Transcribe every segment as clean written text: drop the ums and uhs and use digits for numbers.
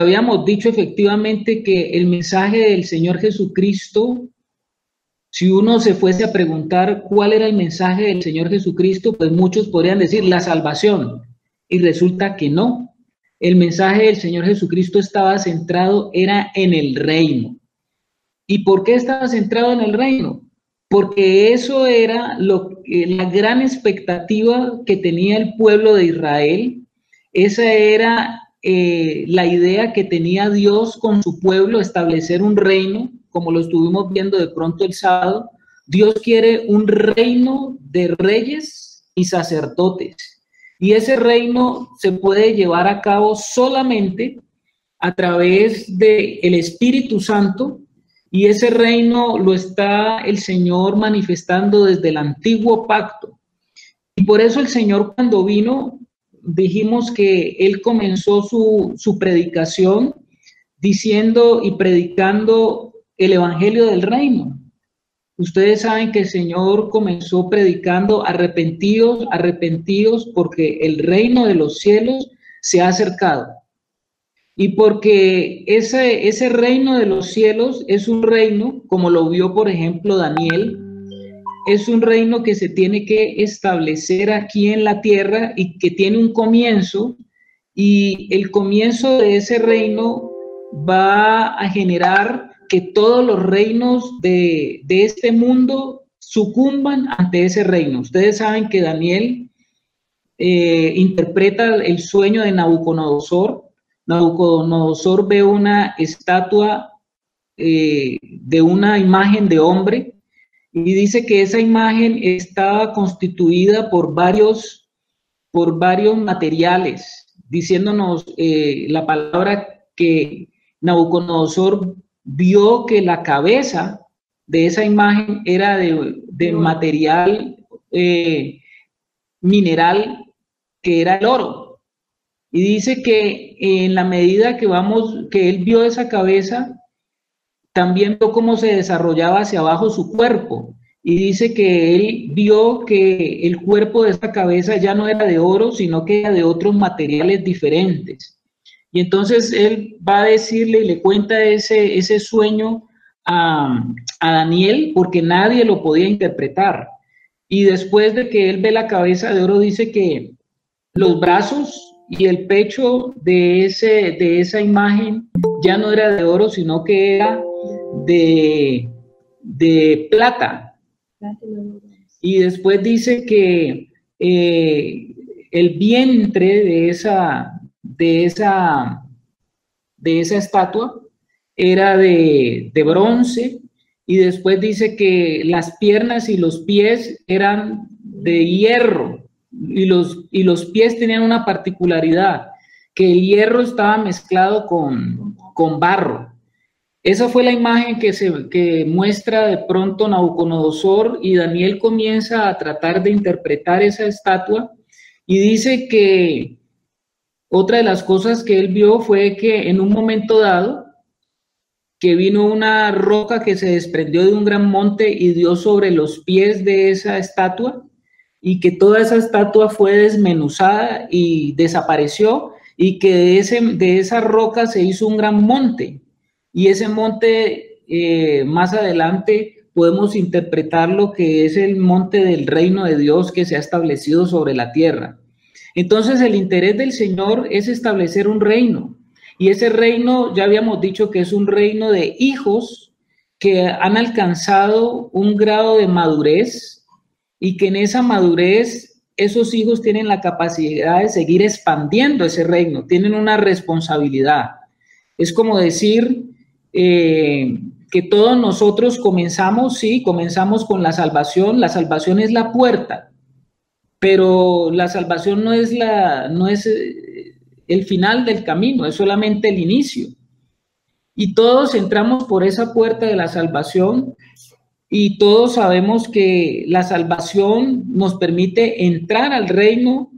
habíamos dicho efectivamente que el mensaje del Señor Jesucristo, si uno se fuese a preguntar cuál era el mensaje del Señor Jesucristo, pues muchos podrían decir la salvación, y resulta que no. El mensaje del Señor Jesucristo estaba centrado, era en el reino. ¿Y por qué estaba centrado en el reino? Porque eso era la gran expectativa que tenía el pueblo de Israel. Esa era la idea que tenía Dios con su pueblo, establecer un reino, como lo estuvimos viendo de pronto el sábado. Dios quiere un reino de reyes y sacerdotes. Y ese reino se puede llevar a cabo solamente a través del Espíritu Santo, y ese reino lo está el Señor manifestando desde el antiguo pacto. Y por eso el Señor, cuando vino, dijimos que Él comenzó su predicación diciendo y predicando el Evangelio del reino. Ustedes saben que el Señor comenzó predicando: arrepentidos, arrepentidos, porque el reino de los cielos se ha acercado. Y porque ese reino de los cielos es un reino, como lo vio por ejemplo Daniel, es un reino que se tiene que establecer aquí en la tierra y que tiene un comienzo, y el comienzo de ese reino va a generar que todos los reinos de este mundo sucumban ante ese reino. Ustedes saben que Daniel interpreta el sueño de Nabucodonosor. Nabucodonosor ve una estatua de una imagen de hombre, y dice que esa imagen estaba constituida por varios materiales, diciéndonos la palabra que Nabucodonosor vio que la cabeza de esa imagen era de material mineral, que era el oro. Y dice que en la medida que él vio esa cabeza, también vio cómo se desarrollaba hacia abajo su cuerpo. Y dice que él vio que el cuerpo de esa cabeza ya no era de oro, sino que era de otros materiales diferentes. Y entonces él va a decirle y le cuenta ese sueño a Daniel, porque nadie lo podía interpretar. Y después de que él ve la cabeza de oro, dice que los brazos y el pecho de esa imagen ya no era de oro, sino que era de plata. Y después dice que el vientre de esa estatua era de bronce, y después dice que las piernas y los pies eran de hierro, y los pies tenían una particularidad, que el hierro estaba mezclado con barro. Esa fue la imagen que muestra de pronto Nabucodonosor, y Daniel comienza a tratar de interpretar esa estatua, y dice que otra de las cosas que él vio fue que en un momento dado, que vino una roca que se desprendió de un gran monte y dio sobre los pies de esa estatua, y que toda esa estatua fue desmenuzada y desapareció, y que de esa roca se hizo un gran monte. Y ese monte, más adelante podemos interpretarlo que es el monte del reino de Dios que se ha establecido sobre la tierra. Entonces el interés del Señor es establecer un reino, y ese reino ya habíamos dicho que es un reino de hijos que han alcanzado un grado de madurez, y que en esa madurez esos hijos tienen la capacidad de seguir expandiendo ese reino, tienen una responsabilidad. Es como decir que todos nosotros comenzamos con la salvación es la puerta, pero la salvación no es el final del camino, es solamente el inicio. Y todos entramos por esa puerta de la salvación, y todos sabemos que la salvación nos permite entrar al reino,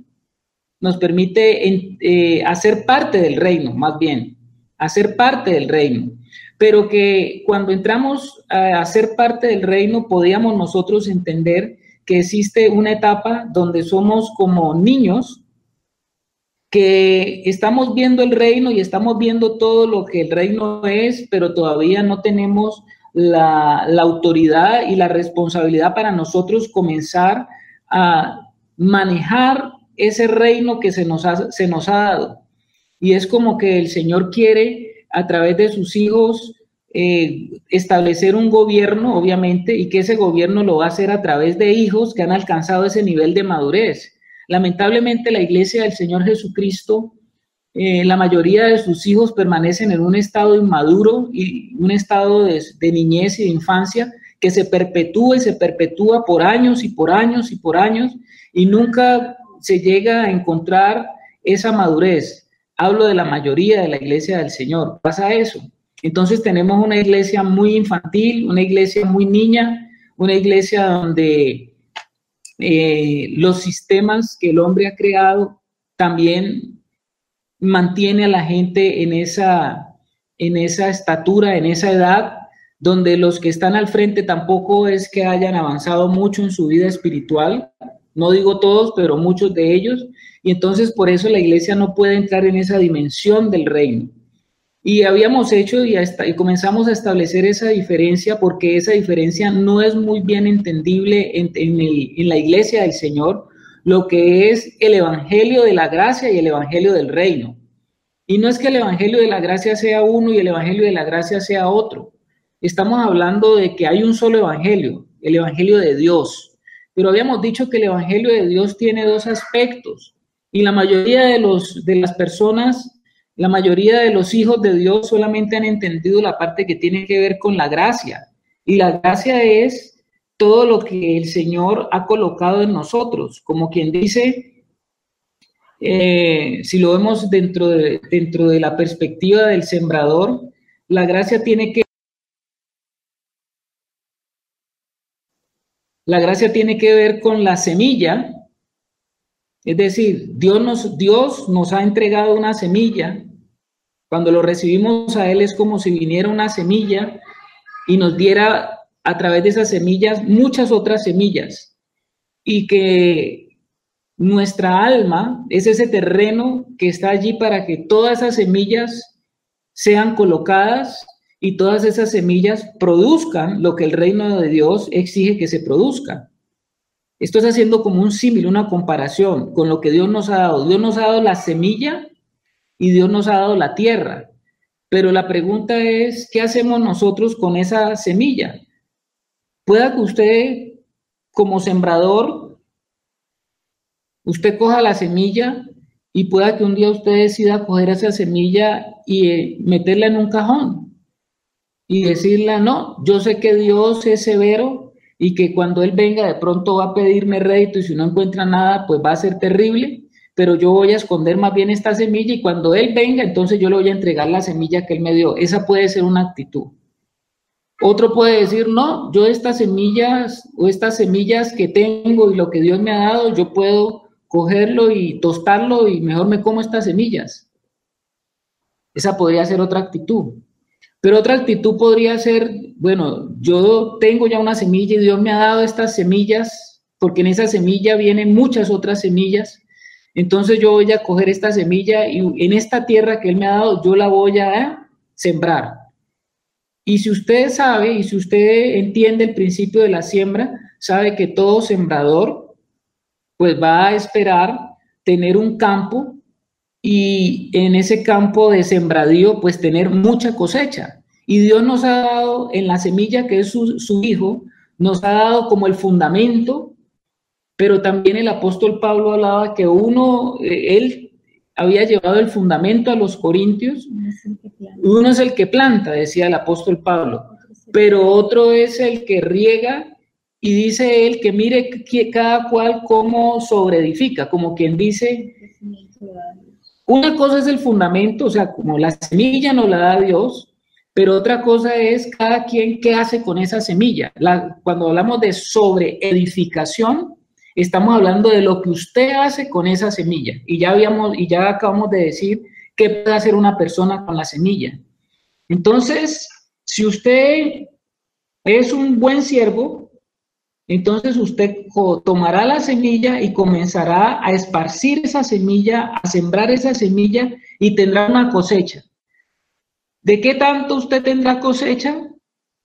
nos permite hacer parte del reino, más bien, hacer parte del reino. Pero que cuando entramos a ser parte del reino, podíamos nosotros entender que existe una etapa donde somos como niños, que estamos viendo el reino y estamos viendo todo lo que el reino es, pero todavía no tenemos la autoridad y la responsabilidad para nosotros comenzar a manejar ese reino que se nos ha dado. Y es como que el Señor quiere, a través de sus hijos, establecer un gobierno, obviamente, y que ese gobierno lo va a hacer a través de hijos que han alcanzado ese nivel de madurez. Lamentablemente, la iglesia del Señor Jesucristo, la mayoría de sus hijos permanecen en un estado inmaduro y un estado de niñez y de infancia que se perpetúa y se perpetúa por años y por años y por años, y nunca se llega a encontrar esa madurez. Hablo de la mayoría de la iglesia del Señor. Pasa eso. Entonces tenemos una iglesia muy infantil, una iglesia muy niña, una iglesia donde los sistemas que el hombre ha creado también mantiene a la gente en esa estatura, en esa edad, donde los que están al frente tampoco es que hayan avanzado mucho en su vida espiritual, no digo todos, pero muchos de ellos, y entonces por eso la iglesia no puede entrar en esa dimensión del reino. Y habíamos hecho y comenzamos a establecer esa diferencia, porque esa diferencia no es muy bien entendible en la iglesia del Señor, lo que es el evangelio de la gracia y el evangelio del reino. Y no es que el evangelio de la gracia sea uno y el evangelio de la gracia sea otro. Estamos hablando de que hay un solo evangelio, el evangelio de Dios. Pero habíamos dicho que el evangelio de Dios tiene dos aspectos. Y la mayoría de las personas, la mayoría de los hijos de Dios solamente han entendido la parte que tiene que ver con la gracia. Y la gracia es todo lo que el Señor ha colocado en nosotros. Como quien dice, si lo vemos dentro de la perspectiva del sembrador, la gracia tiene que ver con la semilla. Es decir, Dios nos ha entregado una semilla. Cuando lo recibimos a Él es como si viniera una semilla y nos diera a través de esas semillas muchas otras semillas. Y que nuestra alma es ese terreno que está allí para que todas esas semillas sean colocadas y todas esas semillas produzcan lo que el reino de Dios exige que se produzca. Esto es haciendo como un símil, una comparación con lo que Dios nos ha dado. Dios nos ha dado la semilla y Dios nos ha dado la tierra. Pero la pregunta es, ¿qué hacemos nosotros con esa semilla? Pueda que usted, como sembrador, usted coja la semilla y pueda que un día usted decida coger esa semilla y meterla en un cajón y decirle, no, yo sé que Dios es severo y que cuando Él venga de pronto va a pedirme rédito y si no encuentra nada, pues va a ser terrible, pero yo voy a esconder más bien esta semilla y cuando Él venga, entonces yo le voy a entregar la semilla que Él me dio. Esa puede ser una actitud. Otro puede decir, no, yo estas semillas que tengo y lo que Dios me ha dado, yo puedo cogerlo y tostarlo y mejor me como estas semillas. Esa podría ser otra actitud. Pero otra actitud podría ser, bueno, yo tengo ya una semilla y Dios me ha dado estas semillas, porque en esa semilla vienen muchas otras semillas. Entonces yo voy a coger esta semilla y en esta tierra que Él me ha dado, yo la voy a sembrar. Y si usted sabe y si usted entiende el principio de la siembra, sabe que todo sembrador pues va a esperar tener un campo y en ese campo de sembradío pues tener mucha cosecha. Y Dios nos ha dado en la semilla que es su hijo, nos ha dado como el fundamento, pero también el apóstol Pablo hablaba que él había llevado el fundamento a los corintios. Uno es el que planta, decía el apóstol Pablo, pero otro es el que riega, y dice él que mire cada cual cómo sobreedifica, como quien dice, una cosa es el fundamento, o sea, como la semilla nos la da Dios, pero otra cosa es cada quien qué hace con esa semilla. Cuando hablamos de sobreedificación, estamos hablando de lo que usted hace con esa semilla. Y ya acabamos de decir qué puede hacer una persona con la semilla. Entonces, si usted es un buen siervo, Entonces usted tomará la semilla y comenzará a esparcir esa semilla, a sembrar esa semilla y tendrá una cosecha. ¿De qué tanto usted tendrá cosecha?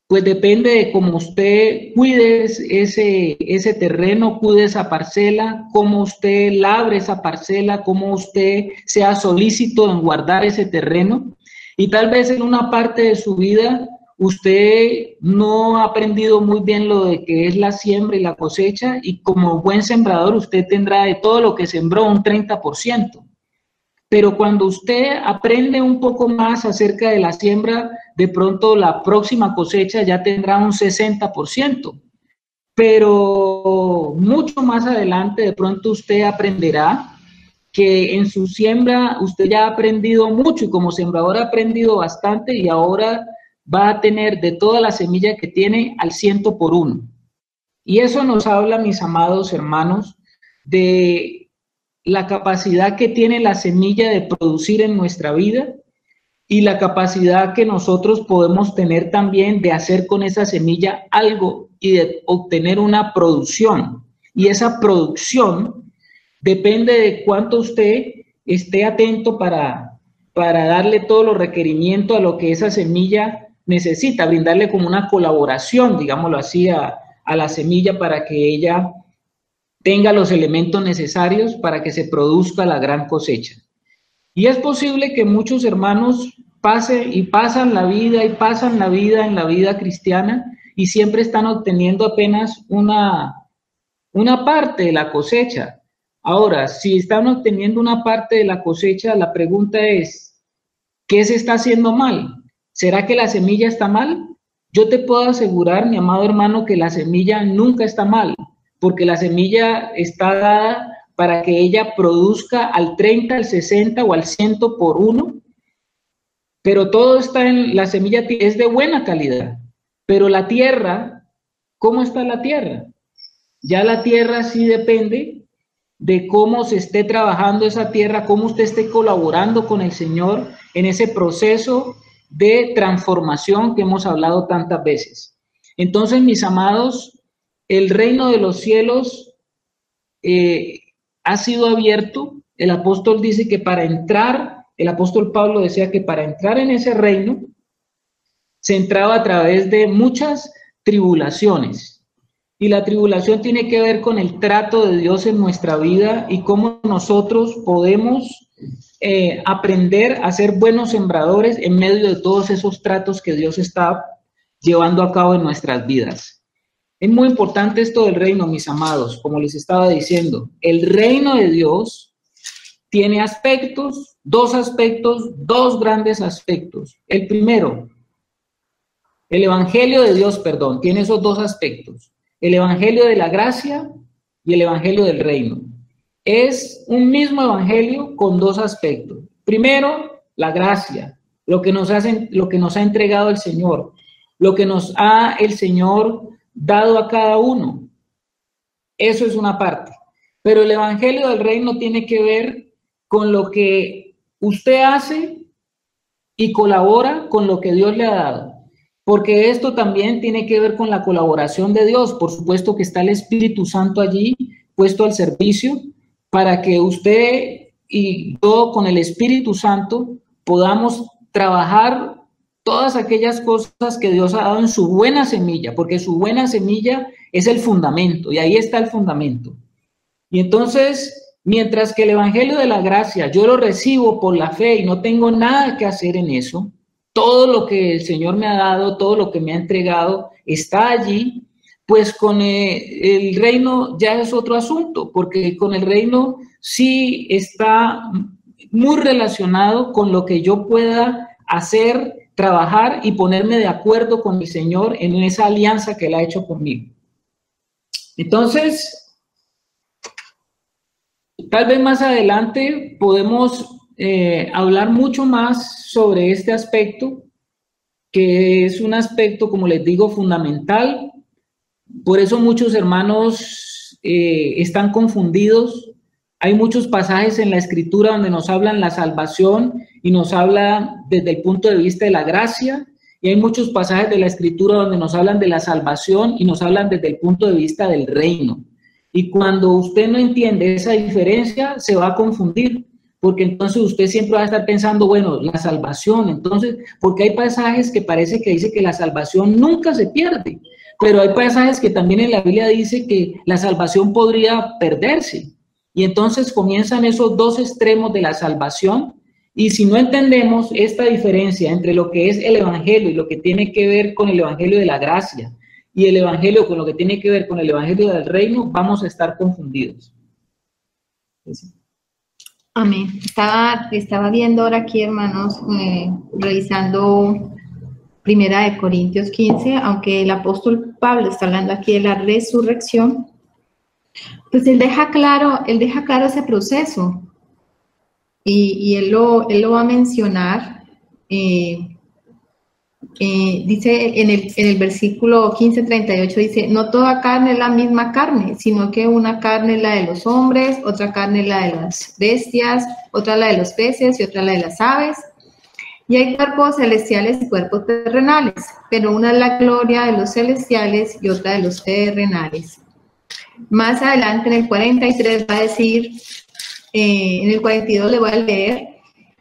Pues depende de cómo usted cuide ese terreno, cuide esa parcela, cómo usted labre esa parcela, cómo usted sea solícito en guardar ese terreno. Y tal vez en una parte de su vida usted no ha aprendido muy bien lo de que es la siembra y la cosecha, y como buen sembrador usted tendrá de todo lo que sembró un 30%. Pero cuando usted aprende un poco más acerca de la siembra, de pronto la próxima cosecha ya tendrá un 60%. Pero mucho más adelante de pronto usted aprenderá que en su siembra usted ya ha aprendido mucho, y como sembrador ha aprendido bastante, y ahora va a tener de toda la semilla que tiene al 100 por 1. Y eso nos habla, mis amados hermanos, de la capacidad que tiene la semilla de producir en nuestra vida, y la capacidad que nosotros podemos tener también de hacer con esa semilla algo y de obtener una producción. Y esa producción depende de cuánto usted esté atento para darle todos los requerimientos a lo que esa semilla necesita, brindarle como una colaboración, digámoslo así, a la semilla para que ella tenga los elementos necesarios para que se produzca la gran cosecha. Y es posible que muchos hermanos pasan la vida en la vida cristiana, y siempre están obteniendo apenas una parte de la cosecha. Ahora, si están obteniendo una parte de la cosecha, la pregunta es, ¿qué se está haciendo mal? ¿Será que la semilla está mal? Yo te puedo asegurar, mi amado hermano, que la semilla nunca está mal, porque la semilla está dada para que ella produzca al 30, al 60 o al 100 por 1, pero todo está en la semilla, es de buena calidad. Pero la tierra, ¿cómo está la tierra? Ya la tierra sí depende de cómo se esté trabajando esa tierra, cómo usted esté colaborando con el Señor en ese proceso de transformación que hemos hablado tantas veces. Entonces, mis amados, el reino de los cielos ha sido abierto. El apóstol dice que para entrar, el apóstol Pablo decía que para entrar en ese reino se entraba a través de muchas tribulaciones. Y la tribulación tiene que ver con el trato de Dios en nuestra vida y cómo nosotros podemos aprender a ser buenos sembradores en medio de todos esos tratos que Dios está llevando a cabo en nuestras vidas. Es muy importante esto del reino, mis amados, como les estaba diciendo. El reino de Dios tiene dos grandes aspectos. El primero, el evangelio de Dios, tiene esos dos aspectos. El evangelio de la gracia y el evangelio del reino. Es un mismo evangelio con dos aspectos. Primero, la gracia, lo que nos ha entregado el Señor, lo que nos ha el Señor dado a cada uno. Eso es una parte. Pero el evangelio del reino tiene que ver con lo que usted hace y colabora con lo que Dios le ha dado. Porque esto también tiene que ver con la colaboración de Dios. Por supuesto que está el Espíritu Santo allí puesto al servicio para que usted y yo con el Espíritu Santo podamos trabajar todas aquellas cosas que Dios ha dado en su buena semilla, porque su buena semilla es el fundamento, y ahí está el fundamento. Y entonces, mientras que el evangelio de la gracia yo lo recibo por la fe y no tengo nada que hacer en eso, todo lo que el Señor me ha dado, todo lo que me ha entregado está allí, pues con el reino ya es otro asunto, porque con el reino sí está muy relacionado con lo que yo pueda hacer, trabajar y ponerme de acuerdo con el Señor en esa alianza que Él ha hecho conmigo. Entonces, tal vez más adelante podemos hablar mucho más sobre este aspecto, que es un aspecto, como les digo, fundamental. Por eso muchos hermanos están confundidos. Hay muchos pasajes en la Escritura donde nos hablan la salvación y nos hablan desde el punto de vista de la gracia, Y hay muchos pasajes de la Escritura donde nos hablan de la salvación y nos hablan desde el punto de vista del reino. Y cuando usted no entiende esa diferencia, se va a confundir, porque entonces usted siempre va a estar pensando, bueno, la salvación, entonces, porque hay pasajes que parece que dice que la salvación nunca se pierde, pero hay pasajes que también en la Biblia dice que la salvación podría perderse. Y entonces comienzan esos dos extremos de la salvación. Y si no entendemos esta diferencia entre lo que es el evangelio y lo que tiene que ver con el evangelio de la gracia y el evangelio con lo que tiene que ver con el evangelio del reino, vamos a estar confundidos. Amén. Estaba viendo ahora aquí, hermanos, revisando Primera de Corintios 15, aunque el apóstol Pablo está hablando aquí de la resurrección, pues él deja claro ese proceso. Y él lo va a mencionar, dice en el versículo 15:38, dice, no toda carne es la misma carne, sino que una carne es la de los hombres, otra carne es la de las bestias, otra la de los peces y otra la de las aves. Y hay cuerpos celestiales y cuerpos terrenales, pero una es la gloria de los celestiales y otra de los terrenales. Más adelante en el 43 va a decir, en el 42 le voy a leer,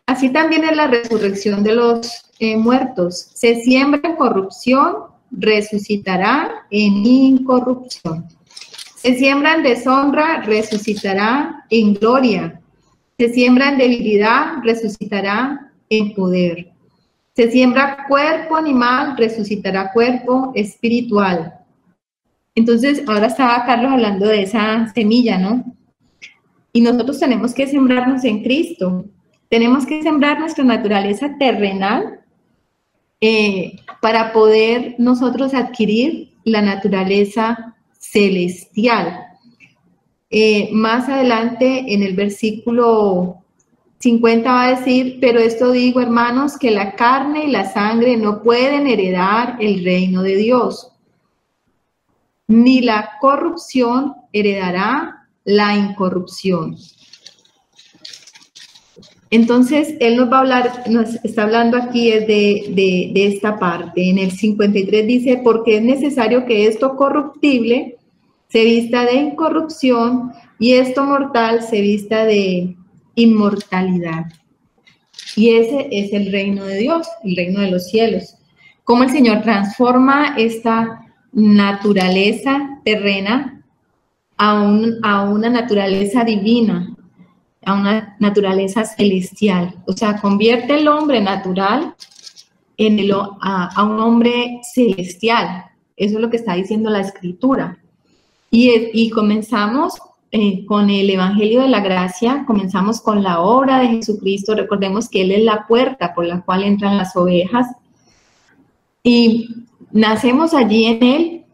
así también es la resurrección de los muertos. Se siembra en corrupción, resucitará en incorrupción. Se siembra en deshonra, resucitará en gloria. Se siembra en debilidad, resucitará en poder. Se siembra cuerpo animal, resucitará cuerpo espiritual. Entonces, ahora estaba Carlos hablando de esa semilla, ¿no? Y nosotros tenemos que sembrarnos en Cristo. Tenemos que sembrar nuestra naturaleza terrenal para poder nosotros adquirir la naturaleza celestial. Más adelante, en el versículo 50 va a decir, pero esto digo, hermanos, que la carne y la sangre no pueden heredar el reino de Dios, ni la corrupción heredará la incorrupción. Entonces, él nos va a hablar, nos está hablando aquí de esta parte. En el 53 dice, porque es necesario que esto corruptible se vista de incorrupción y esto mortal se vista de inmortalidad. Y ese es el reino de Dios, el reino de los cielos. Cómo el Señor transforma esta naturaleza terrena a una naturaleza divina, a una naturaleza celestial. O sea, convierte el hombre natural a un hombre celestial. Eso es lo que está diciendo la Escritura. Y comenzamos con el Evangelio de la Gracia, comenzamos con la obra de Jesucristo. Recordemos que Él es la puerta por la cual entran las ovejas. Y nacemos allí en Él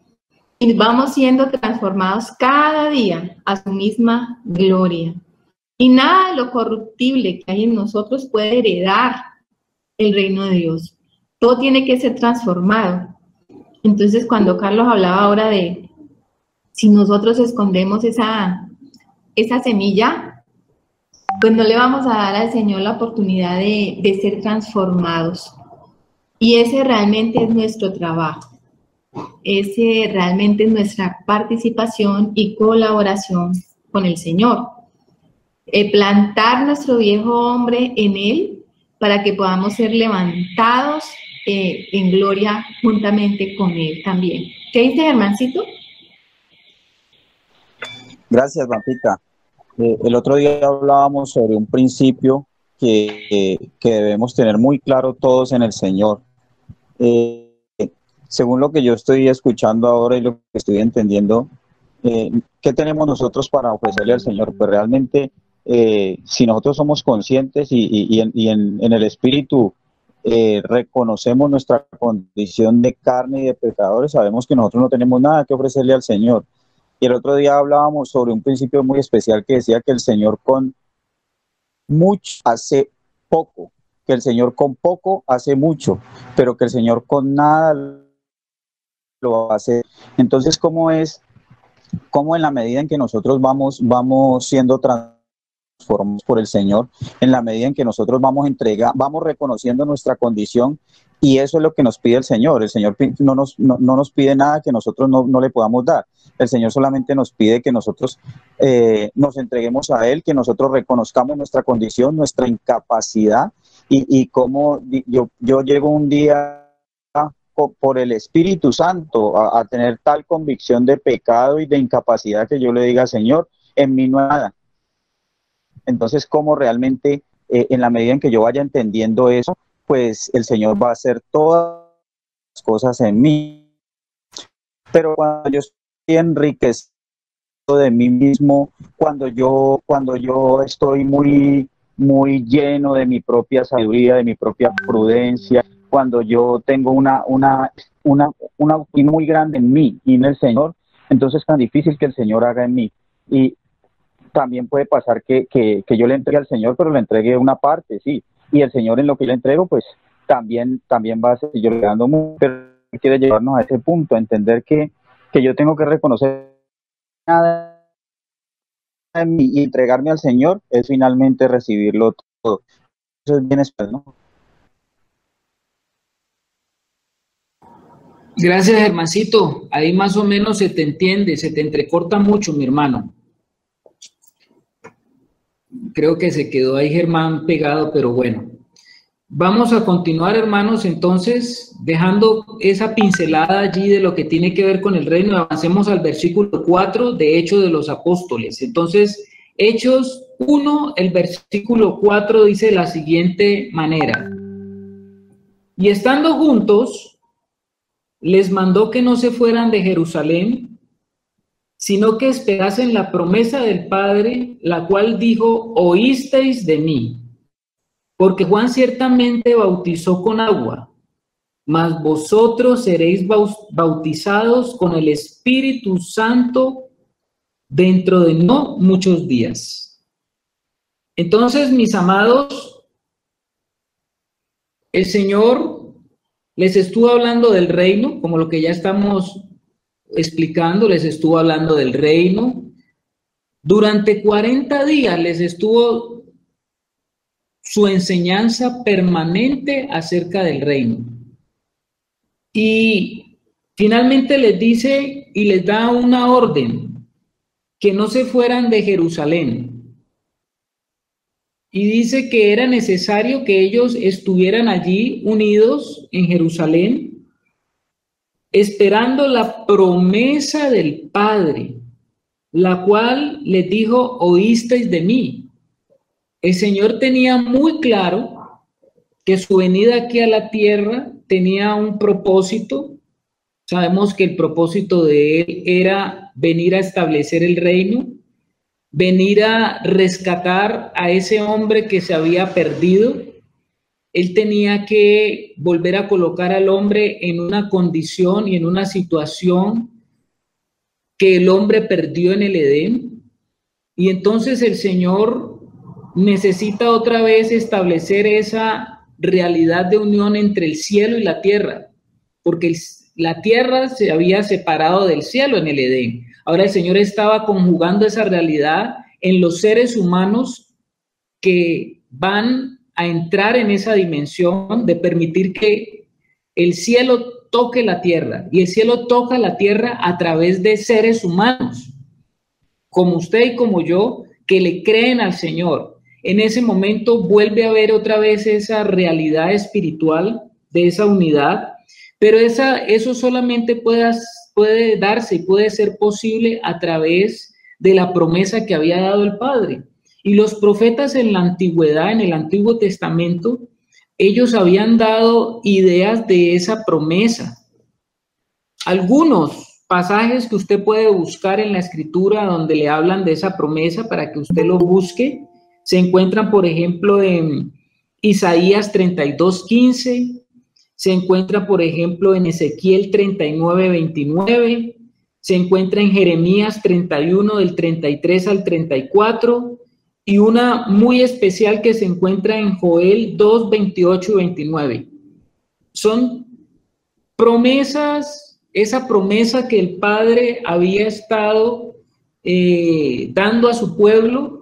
y vamos siendo transformados cada día a su misma gloria. Y nada de lo corruptible que hay en nosotros puede heredar el reino de Dios. Todo tiene que ser transformado. Entonces, cuando Carlos hablaba ahora de si nosotros escondemos esa semilla, pues no le vamos a dar al Señor la oportunidad de ser transformados. Y ese realmente es nuestro trabajo. Ese realmente es nuestra participación y colaboración con el Señor. Plantar nuestro viejo hombre en Él para que podamos ser levantados en gloria juntamente con Él también. ¿Qué dice, Germancito? Gracias, Pampita. El otro día hablábamos sobre un principio que debemos tener muy claro todos en el Señor. Según lo que yo estoy escuchando ahora y lo que estoy entendiendo, ¿qué tenemos nosotros para ofrecerle al Señor? Pues realmente, si nosotros somos conscientes y en el Espíritu reconocemos nuestra condición de carne y de pecadores, sabemos que nosotros no tenemos nada que ofrecerle al Señor. Y el otro día hablábamos sobre un principio muy especial que decía que el Señor con mucho hace poco, que el Señor con poco hace mucho, pero que el Señor con nada lo hace. Entonces, ¿cómo en la medida en que nosotros vamos siendo transformados por el Señor, en la medida en que nosotros vamos reconociendo nuestra condición Y eso es lo que nos pide el Señor. El Señor no nos pide nada que nosotros no le podamos dar. El Señor solamente nos pide que nosotros nos entreguemos a Él, que nosotros reconozcamos nuestra condición, nuestra incapacidad y cómo yo llego un día por el Espíritu Santo a tener tal convicción de pecado y de incapacidad que yo le diga, Señor, en mí no hay nada. Entonces, cómo realmente en la medida en que yo vaya entendiendo eso, pues el Señor va a hacer todas las cosas en mí. Pero cuando yo estoy enriquecido de mí mismo, cuando yo estoy muy lleno de mi propia sabiduría, de mi propia prudencia, cuando yo tengo una muy grande en mí y en el Señor, entonces es tan difícil que el Señor haga en mí. Y también puede pasar que yo le entregue al Señor, pero le entregue una parte, sí. Y el Señor en lo que yo le entrego, pues también va a ser, yo le dando mucho, pero quiere llevarnos a ese punto, a entender que yo tengo que reconocer nada en mí y entregarme al Señor, es finalmente recibirlo todo. Eso es bien especial, ¿no? Gracias, hermancito. Ahí más o menos se te entiende, se te entrecorta mucho, mi hermano. Creo que se quedó ahí Germán pegado, pero bueno. Vamos a continuar, hermanos, entonces, dejando esa pincelada allí de lo que tiene que ver con el reino, avancemos al versículo 4 de Hechos de los Apóstoles. Entonces, Hechos 1, el versículo 4 dice de la siguiente manera: y estando juntos, les mandó que no se fueran de Jerusalén, sino que esperasen la promesa del Padre, la cual dijo, oísteis de mí. Porque Juan ciertamente bautizó con agua, mas vosotros seréis bautizados con el Espíritu Santo dentro de no muchos días. Entonces, mis amados, el Señor les estuvo hablando del reino, como lo que ya estamos explicando, les estuvo hablando del reino. Durante 40 días les estuvo su enseñanza permanente acerca del reino. Y finalmente les dice y les da una orden, que no se fueran de Jerusalén. Y dice que era necesario que ellos estuvieran allí unidos en Jerusalén, esperando la promesa del Padre, la cual les dijo, oísteis de mí. El Señor tenía muy claro que su venida aquí a la tierra tenía un propósito. Sabemos que el propósito de él era venir a establecer el reino, venir a rescatar a ese hombre que se había perdido. Él tenía que volver a colocar al hombre en una condición y en una situación que el hombre perdió en el Edén. Y entonces el Señor necesita otra vez establecer esa realidad de unión entre el cielo y la tierra, porque la tierra se había separado del cielo en el Edén. Ahora el Señor estaba conjugando esa realidad en los seres humanos que van a entrar en esa dimensión de permitir que el cielo toque la tierra, y el cielo toca la tierra a través de seres humanos, como usted y como yo, que le creen al Señor. En ese momento vuelve a haber otra vez esa realidad espiritual de esa unidad, pero eso solamente puede darse y puede ser posible a través de la promesa que había dado el Padre. Y los profetas en la antigüedad, en el Antiguo Testamento, ellos habían dado ideas de esa promesa. Algunos pasajes que usted puede buscar en la Escritura donde le hablan de esa promesa para que usted lo busque, se encuentran, por ejemplo, en Isaías 32:15, se encuentra, por ejemplo, en Ezequiel 39:29, se encuentra en Jeremías 31, del 33 al 34, y una muy especial que se encuentra en Joel 2, 28 y 29. Son promesas, esa promesa que el Padre había estado dando a su pueblo.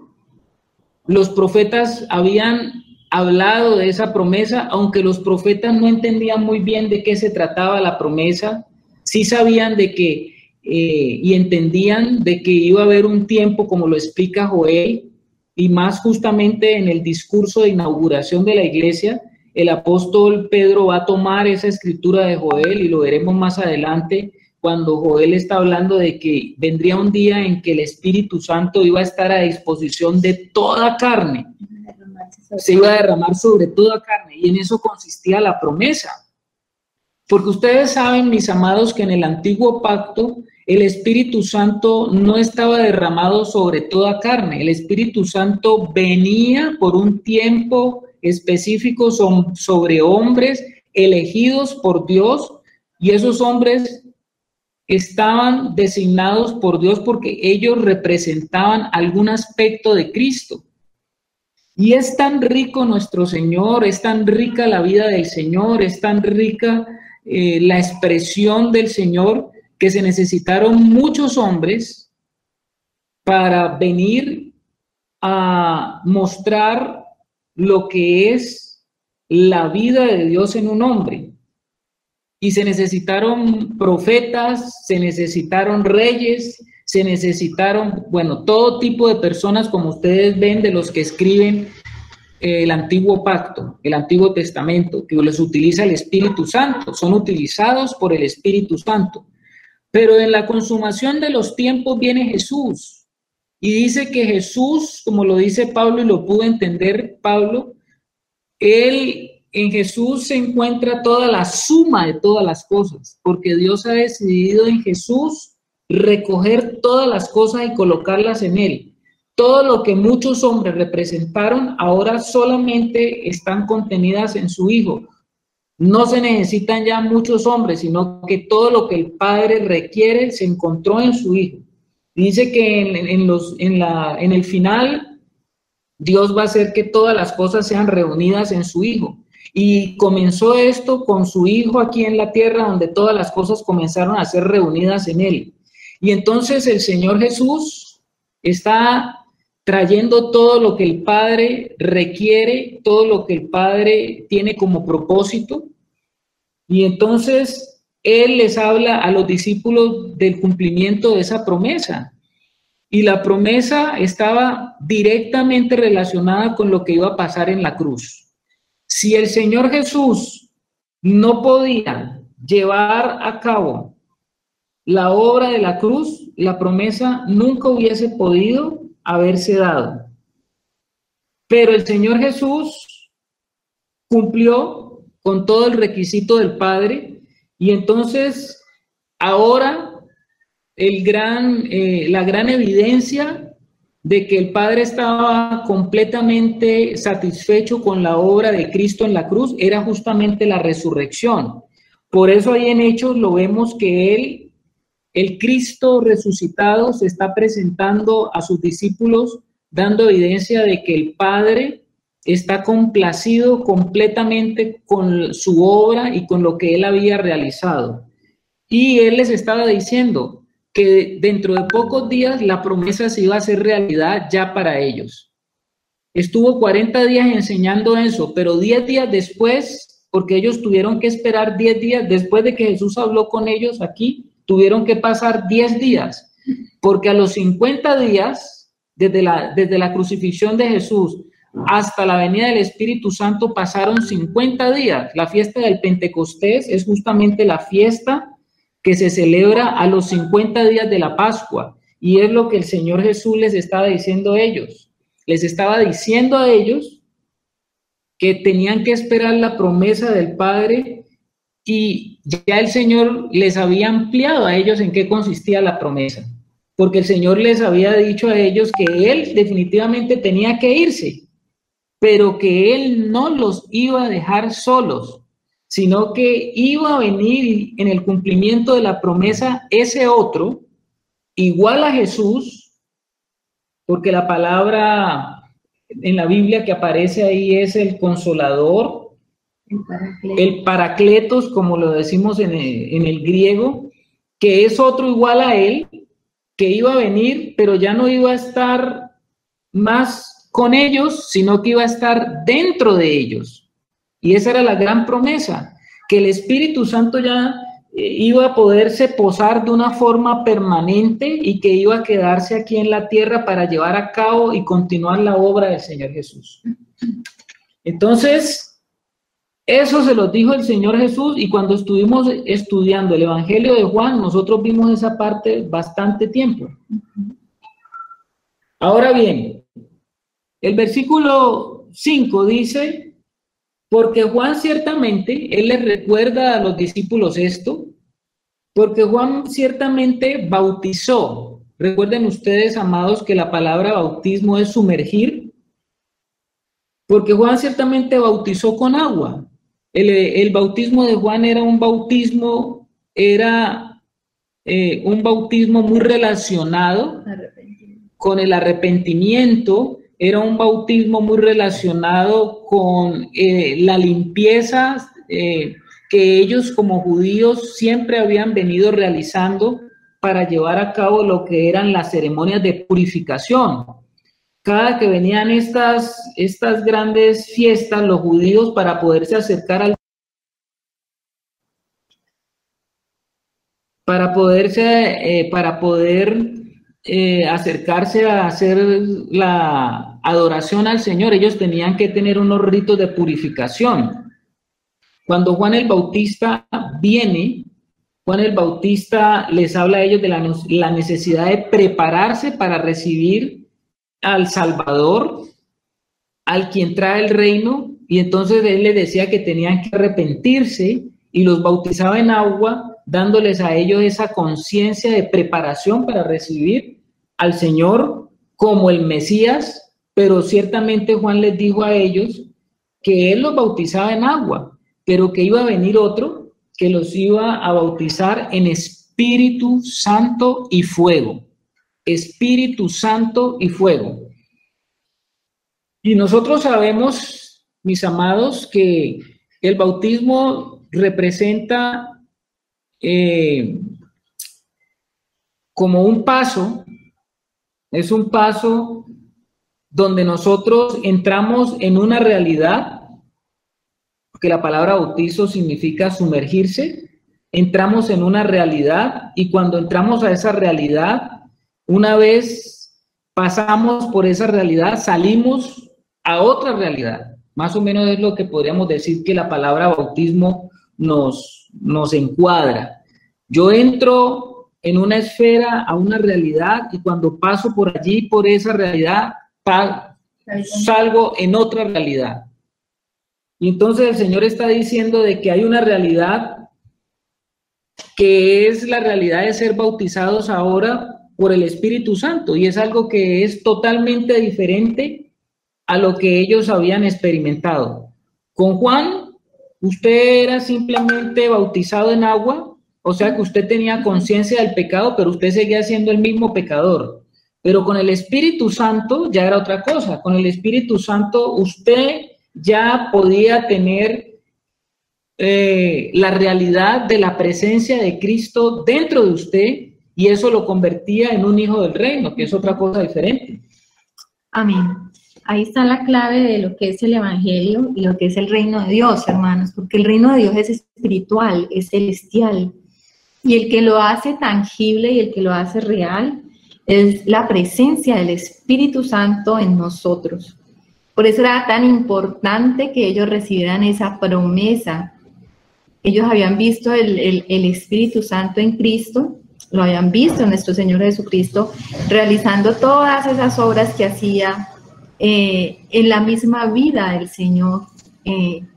Los profetas habían hablado de esa promesa, aunque los profetas no entendían muy bien de qué se trataba la promesa, sí sabían de que, y entendían de que iba a haber un tiempo, como lo explica Joel, y más justamente en el discurso de inauguración de la iglesia, el apóstol Pedro va a tomar esa escritura de Joel, y lo veremos más adelante, cuando Joel está hablando de que vendría un día en que el Espíritu Santo iba a estar a disposición de toda carne, se iba a derramar sobre toda carne, y en eso consistía la promesa. Porque ustedes saben, mis amados, que en el antiguo pacto el Espíritu Santo no estaba derramado sobre toda carne. El Espíritu Santo venía por un tiempo específico sobre hombres elegidos por Dios, y esos hombres estaban designados por Dios porque ellos representaban algún aspecto de Cristo. Y es tan rico nuestro Señor, es tan rica la vida del Señor, es tan rica la expresión del Señor, que se necesitaron muchos hombres para venir a mostrar lo que es la vida de Dios en un hombre. Y se necesitaron profetas, se necesitaron reyes, se necesitaron, bueno, todo tipo de personas, como ustedes ven, de los que escriben el antiguo pacto, el Antiguo Testamento, que los utiliza el Espíritu Santo, son utilizados por el Espíritu Santo. Pero en la consumación de los tiempos viene Jesús, y dice que Jesús, como lo dice Pablo, y lo pudo entender Pablo, en Jesús se encuentra toda la suma de todas las cosas, porque Dios ha decidido en Jesús recoger todas las cosas y colocarlas en él. Todo lo que muchos hombres representaron, ahora solamente están contenidas en su Hijo. No se necesitan ya muchos hombres, sino que todo lo que el Padre requiere se encontró en su Hijo. Dice que en el final, Dios va a hacer que todas las cosas sean reunidas en su Hijo. Y comenzó esto con su Hijo aquí en la tierra, donde todas las cosas comenzaron a ser reunidas en él. Y entonces el Señor Jesús está trayendo todo lo que el Padre requiere, todo lo que el Padre tiene como propósito. Y entonces Él les habla a los discípulos del cumplimiento de esa promesa. Y la promesa estaba directamente relacionada con lo que iba a pasar en la cruz. Si el Señor Jesús no podía llevar a cabo la obra de la cruz, la promesa nunca hubiese podido haberse dado. Pero el Señor Jesús cumplió con todo el requisito del Padre, y entonces ahora la gran evidencia de que el Padre estaba completamente satisfecho con la obra de Cristo en la cruz era justamente la resurrección. Por eso ahí en Hechos lo vemos que el Cristo resucitado se está presentando a sus discípulos, dando evidencia de que el Padre está complacido completamente con su obra y con lo que Él había realizado. Y Él les estaba diciendo que dentro de pocos días la promesa se iba a hacer realidad ya para ellos. Estuvo 40 días enseñando eso, pero 10 días después, porque ellos tuvieron que esperar 10 días después de que Jesús habló con ellos aquí, tuvieron que pasar 10 días, porque a los 50 días, desde la crucifixión de Jesús hasta la venida del Espíritu Santo, pasaron 50 días. La fiesta del Pentecostés es justamente la fiesta que se celebra a los 50 días de la Pascua, y es lo que el Señor Jesús les estaba diciendo a ellos. Les estaba diciendo a ellos que tenían que esperar la promesa del Padre, y ya el Señor les había ampliado a ellos en qué consistía la promesa, porque el Señor les había dicho a ellos que Él definitivamente tenía que irse, pero que Él no los iba a dejar solos, sino que iba a venir en el cumplimiento de la promesa ese otro, igual a Jesús, porque la palabra en la Biblia que aparece ahí es el Consolador, el Paracletos, como lo decimos en el griego, que es otro igual a Él, que iba a venir, pero ya no iba a estar más con ellos, sino que iba a estar dentro de ellos. Y esa era la gran promesa, que el Espíritu Santo ya iba a poderse posar de una forma permanente y que iba a quedarse aquí en la tierra para llevar a cabo y continuar la obra del Señor Jesús. Entonces, eso se los dijo el Señor Jesús, y cuando estuvimos estudiando el Evangelio de Juan, nosotros vimos esa parte bastante tiempo. Ahora bien, el versículo 5 dice, porque Juan ciertamente, él les recuerda a los discípulos esto, porque Juan ciertamente bautizó. Recuerden ustedes, amados, que la palabra bautismo es sumergir, porque Juan ciertamente bautizó con agua. El bautismo de Juan era un bautismo muy relacionado con el arrepentimiento, era un bautismo muy relacionado con la limpieza que ellos como judíos siempre habían venido realizando para llevar a cabo lo que eran las ceremonias de purificación. Cada que venían estas grandes fiestas, los judíos, para poderse acercar al acercarse a hacer la adoración al Señor, ellos tenían que tener unos ritos de purificación. Cuando Juan el Bautista viene, Juan el Bautista les habla a ellos de la necesidad de prepararse para recibir al Salvador, al quien trae el reino, y entonces él les decía que tenían que arrepentirse y los bautizaba en agua, dándoles a ellos esa conciencia de preparación para recibir al Señor como el Mesías, pero ciertamente Juan les dijo a ellos que él los bautizaba en agua, pero que iba a venir otro que los iba a bautizar en Espíritu Santo y fuego. Espíritu Santo y fuego. Y nosotros sabemos, mis amados, que el bautismo representa como un paso, es un paso donde nosotros entramos en una realidad, porque la palabra bautizo significa sumergirse, entramos en una realidad, y cuando entramos a esa realidad, una vez pasamos por esa realidad, salimos a otra realidad. Más o menos es lo que podríamos decir que la palabra bautismo nos encuadra. Yo entro en una esfera a una realidad, y cuando paso por allí, por esa realidad, salgo en otra realidad. Y entonces el Señor está diciendo de que hay una realidad que es la realidad de ser bautizados ahora por el Espíritu Santo, y es algo que es totalmente diferente a lo que ellos habían experimentado. Con Juan, usted era simplemente bautizado en agua, o sea que usted tenía conciencia del pecado, pero usted seguía siendo el mismo pecador. Pero con el Espíritu Santo ya era otra cosa. Con el Espíritu Santo usted ya podía tener la realidad de la presencia de Cristo dentro de usted, y eso lo convertía en un hijo del reino, que es otra cosa diferente. Amén. Ahí está la clave de lo que es el Evangelio y lo que es el reino de Dios, hermanos, porque el reino de Dios es espiritual, es celestial, y el que lo hace tangible y el que lo hace real es la presencia del Espíritu Santo en nosotros. Por eso era tan importante que ellos recibieran esa promesa. Ellos habían visto el Espíritu Santo en Cristo, lo habían visto en nuestro Señor Jesucristo, realizando todas esas obras que hacía en la misma vida del Señor, en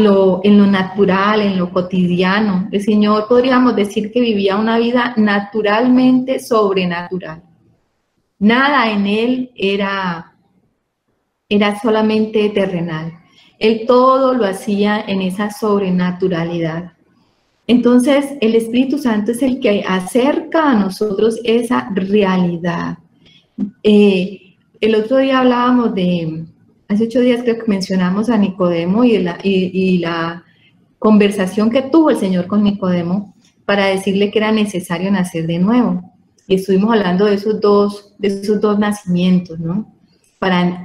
lo natural, en lo cotidiano. El Señor, podríamos decir que vivía una vida naturalmente sobrenatural. Nada en Él era solamente terrenal. Él todo lo hacía en esa sobrenaturalidad. Entonces, el Espíritu Santo es el que acerca a nosotros esa realidad. El otro día hablábamos hace 8 días creo que mencionamos a Nicodemo y la conversación que tuvo el Señor con Nicodemo para decirle que era necesario nacer de nuevo. Y estuvimos hablando de esos dos nacimientos, ¿no?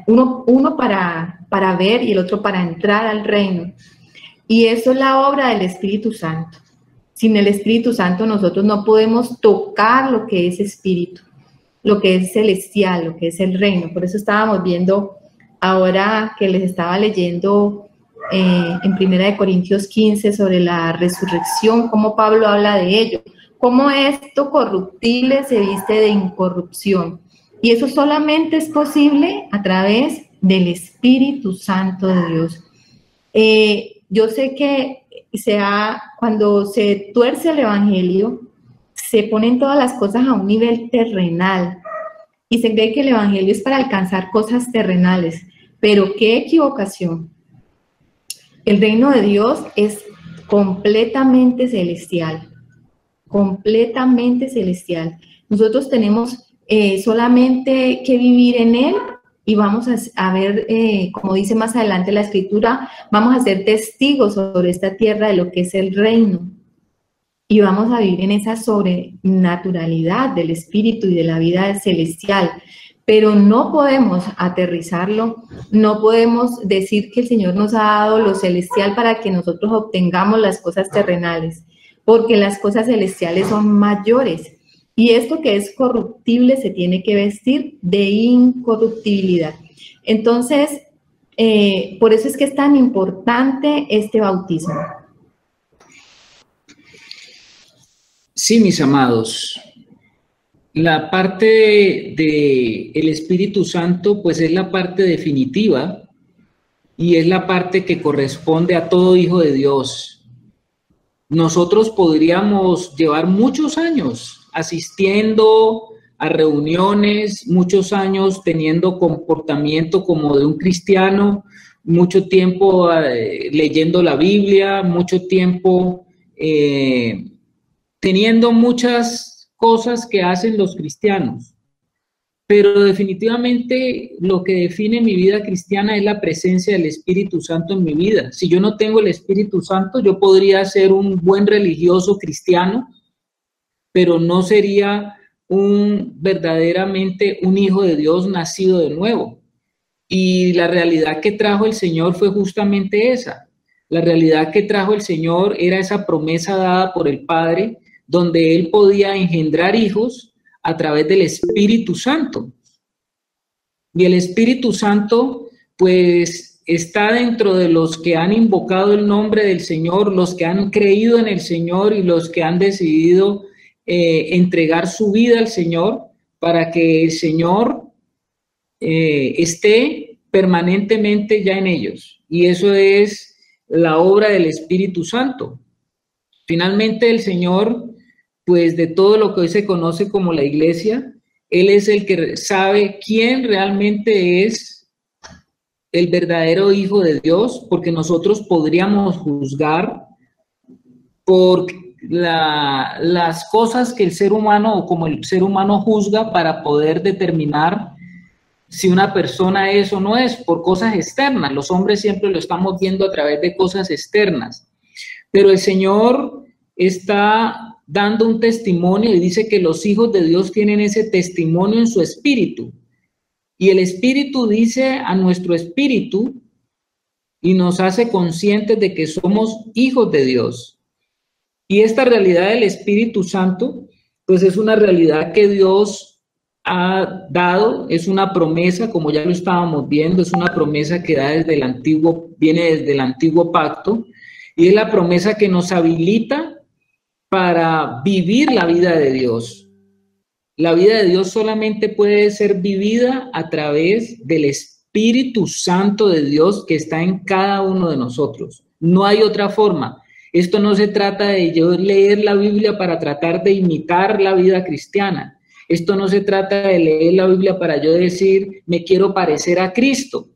uno para ver y el otro para entrar al reino. Y eso es la obra del Espíritu Santo. Sin el Espíritu Santo nosotros no podemos tocar lo que es espíritu, lo que es celestial, lo que es el reino. Por eso estábamos viendo ahora que les estaba leyendo en 1 Corintios 15 sobre la resurrección, cómo Pablo habla de ello, cómo esto corruptible se viste de incorrupción. Y eso solamente es posible a través del Espíritu Santo de Dios. Yo sé que cuando se tuerce el Evangelio, se ponen todas las cosas a un nivel terrenal y se cree que el Evangelio es para alcanzar cosas terrenales, pero qué equivocación. El reino de Dios es completamente celestial, completamente celestial. Nosotros tenemos solamente que vivir en él y vamos a ver, como dice más adelante la Escritura, vamos a ser testigos sobre esta tierra de lo que es el reino. Y vamos a vivir en esa sobrenaturalidad del Espíritu y de la vida celestial. Pero no podemos aterrizarlo, no podemos decir que el Señor nos ha dado lo celestial para que nosotros obtengamos las cosas terrenales, porque las cosas celestiales son mayores. Y esto que es corruptible se tiene que vestir de incorruptibilidad. Entonces, por eso es que es tan importante este bautismo. Sí, mis amados, la parte de el Espíritu Santo, pues es la parte definitiva y es la parte que corresponde a todo hijo de Dios. Nosotros podríamos llevar muchos años asistiendo a reuniones, muchos años teniendo comportamiento como de un cristiano, mucho tiempo leyendo la Biblia, mucho tiempo teniendo muchas cosas que hacen los cristianos, pero definitivamente lo que define mi vida cristiana es la presencia del Espíritu Santo en mi vida. Si yo no tengo el Espíritu Santo, yo podría ser un buen religioso cristiano, pero no sería verdaderamente un hijo de Dios nacido de nuevo. Y la realidad que trajo el Señor fue justamente esa. La realidad que trajo el Señor era esa promesa dada por el Padre, donde Él podía engendrar hijos a través del Espíritu Santo. Y el Espíritu Santo, pues, está dentro de los que han invocado el nombre del Señor, los que han creído en el Señor y los que han decidido entregar su vida al Señor para que el Señor esté permanentemente ya en ellos. Y eso es la obra del Espíritu Santo. Finalmente el Señor, pues de todo lo que hoy se conoce como la iglesia, Él es el que sabe quién realmente es el verdadero Hijo de Dios, porque nosotros podríamos juzgar por las cosas que el ser humano o como el ser humano juzga para poder determinar si una persona es o no es, por cosas externas. Los hombres siempre lo estamos viendo a través de cosas externas, pero el Señor está dando un testimonio y dice que los hijos de Dios tienen ese testimonio en su espíritu. Y el Espíritu dice a nuestro espíritu y nos hace conscientes de que somos hijos de Dios. Y esta realidad del Espíritu Santo, pues es una realidad que Dios ha dado, es una promesa, como ya lo estábamos viendo, es una promesa que da viene desde el antiguo pacto, y es la promesa que nos habilita para vivir la vida de Dios. La vida de Dios solamente puede ser vivida a través del Espíritu Santo de Dios que está en cada uno de nosotros. No hay otra forma. Esto no se trata de yo leer la Biblia para tratar de imitar la vida cristiana. Esto no se trata de leer la Biblia para yo decir, me quiero parecer a Cristo.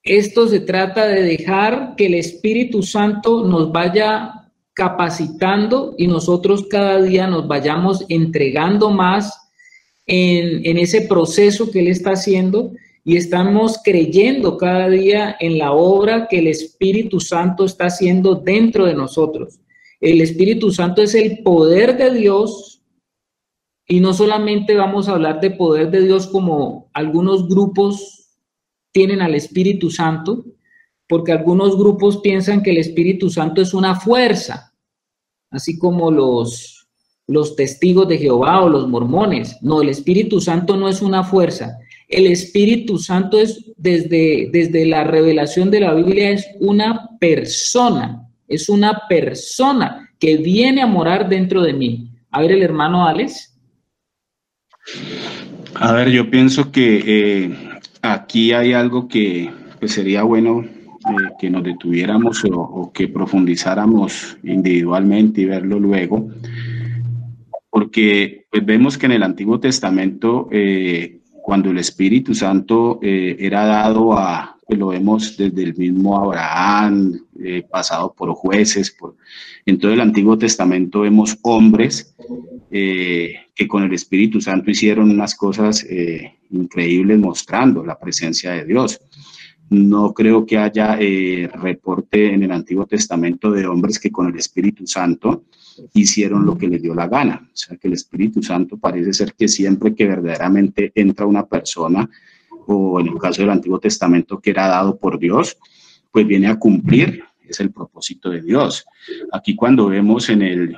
Esto se trata de dejar que el Espíritu Santo nos vaya capacitando y nosotros cada día nos vayamos entregando más en ese proceso que Él está haciendo y estamos creyendo cada día en la obra que el Espíritu Santo está haciendo dentro de nosotros. El Espíritu Santo es el poder de Dios Y no solamente vamos a hablar de poder de Dios como algunos grupos tienen al Espíritu Santo, porque algunos grupos piensan que el Espíritu Santo es una fuerza, así como los testigos de Jehová o los mormones. No, el Espíritu Santo no es una fuerza. El Espíritu Santo es, desde la revelación de la Biblia, es una persona que viene a morar dentro de mí. A ver, el hermano Alex. A ver, yo pienso que aquí hay algo que sería bueno que nos detuviéramos o que profundizáramos individualmente y verlo luego, porque pues, vemos que en el Antiguo Testamento, cuando el Espíritu Santo era dado a, pues lo vemos desde el mismo Abraham, pasado por jueces, en todo el Antiguo Testamento vemos hombres que con el Espíritu Santo hicieron unas cosas increíbles mostrando la presencia de Dios. No creo que haya reporte en el Antiguo Testamento de hombres que con el Espíritu Santo hicieron lo que les dio la gana. O sea, que el Espíritu Santo parece ser que siempre que verdaderamente entra una persona, o en el caso del Antiguo Testamento que era dado por Dios, pues viene a cumplir, es el propósito de Dios. Aquí cuando vemos en el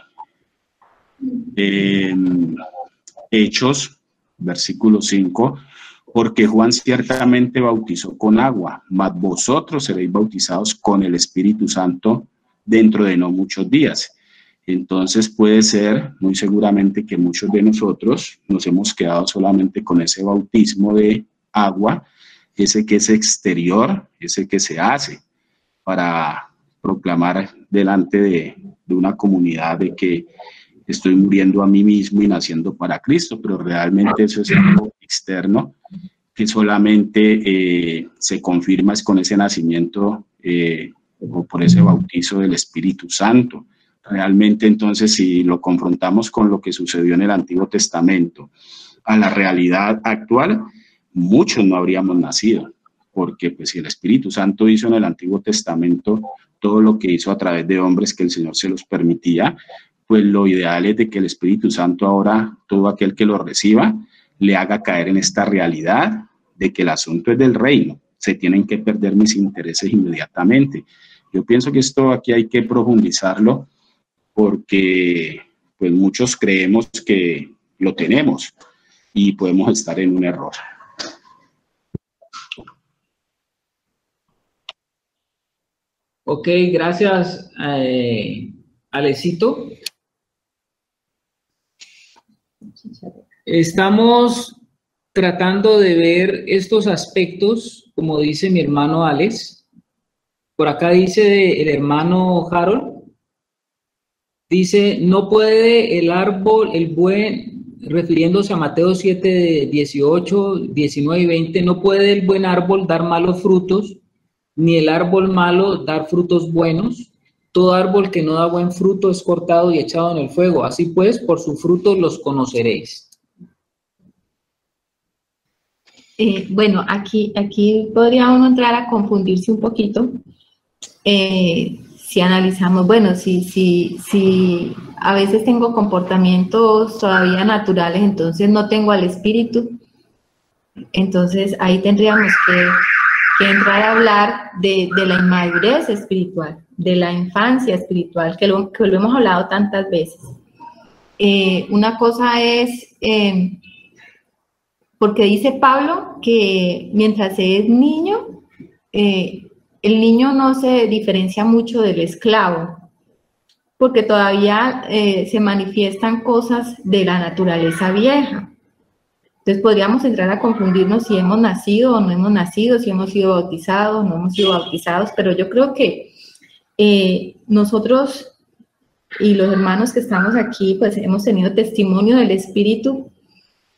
Hechos, versículo 5, porque Juan ciertamente bautizó con agua, mas vosotros seréis bautizados con el Espíritu Santo dentro de no muchos días. Entonces puede ser, muy seguramente, que muchos de nosotros nos hemos quedado solamente con ese bautismo de agua, ese que es exterior, ese que se hace para proclamar delante de una comunidad de que estoy muriendo a mí mismo y naciendo para Cristo, pero realmente eso es algo externo que solamente se confirma es con ese nacimiento o por ese bautizo del Espíritu Santo. Realmente, entonces, si lo confrontamos con lo que sucedió en el Antiguo Testamento a la realidad actual, muchos no habríamos nacido, porque pues si el Espíritu Santo hizo en el Antiguo Testamento todo lo que hizo a través de hombres que el Señor se los permitía, pues lo ideal es de que el Espíritu Santo ahora, todo aquel que lo reciba, le haga caer en esta realidad de que el asunto es del reino, se tienen que perder mis intereses inmediatamente. Yo pienso que esto aquí hay que profundizarlo porque pues muchos creemos que lo tenemos y podemos estar en un error. Ok, gracias, Alecito. Estamos tratando de ver estos aspectos, como dice mi hermano Alex. Por acá dice el hermano Harold, dice, no puede el árbol, el buen, refiriéndose a Mateo 7, 18, 19 y 20, no puede el buen árbol dar malos frutos, ni el árbol malo dar frutos buenos. Todo árbol que no da buen fruto es cortado y echado en el fuego. Así pues, por sus frutos los conoceréis. Bueno, aquí podría uno entrar a confundirse un poquito. Si analizamos, bueno, si a veces tengo comportamientos todavía naturales, entonces no tengo al Espíritu, entonces ahí tendríamos que entrar a hablar de la inmadurez espiritual, de la infancia espiritual, que lo hemos hablado tantas veces. Una cosa es, porque dice Pablo que mientras se es niño, el niño no se diferencia mucho del esclavo, porque todavía se manifiestan cosas de la naturaleza vieja. Entonces podríamos entrar a confundirnos si hemos nacido o no hemos nacido, si hemos sido bautizados o no hemos sido bautizados, pero yo creo que nosotros y los hermanos que estamos aquí, pues hemos tenido testimonio del Espíritu,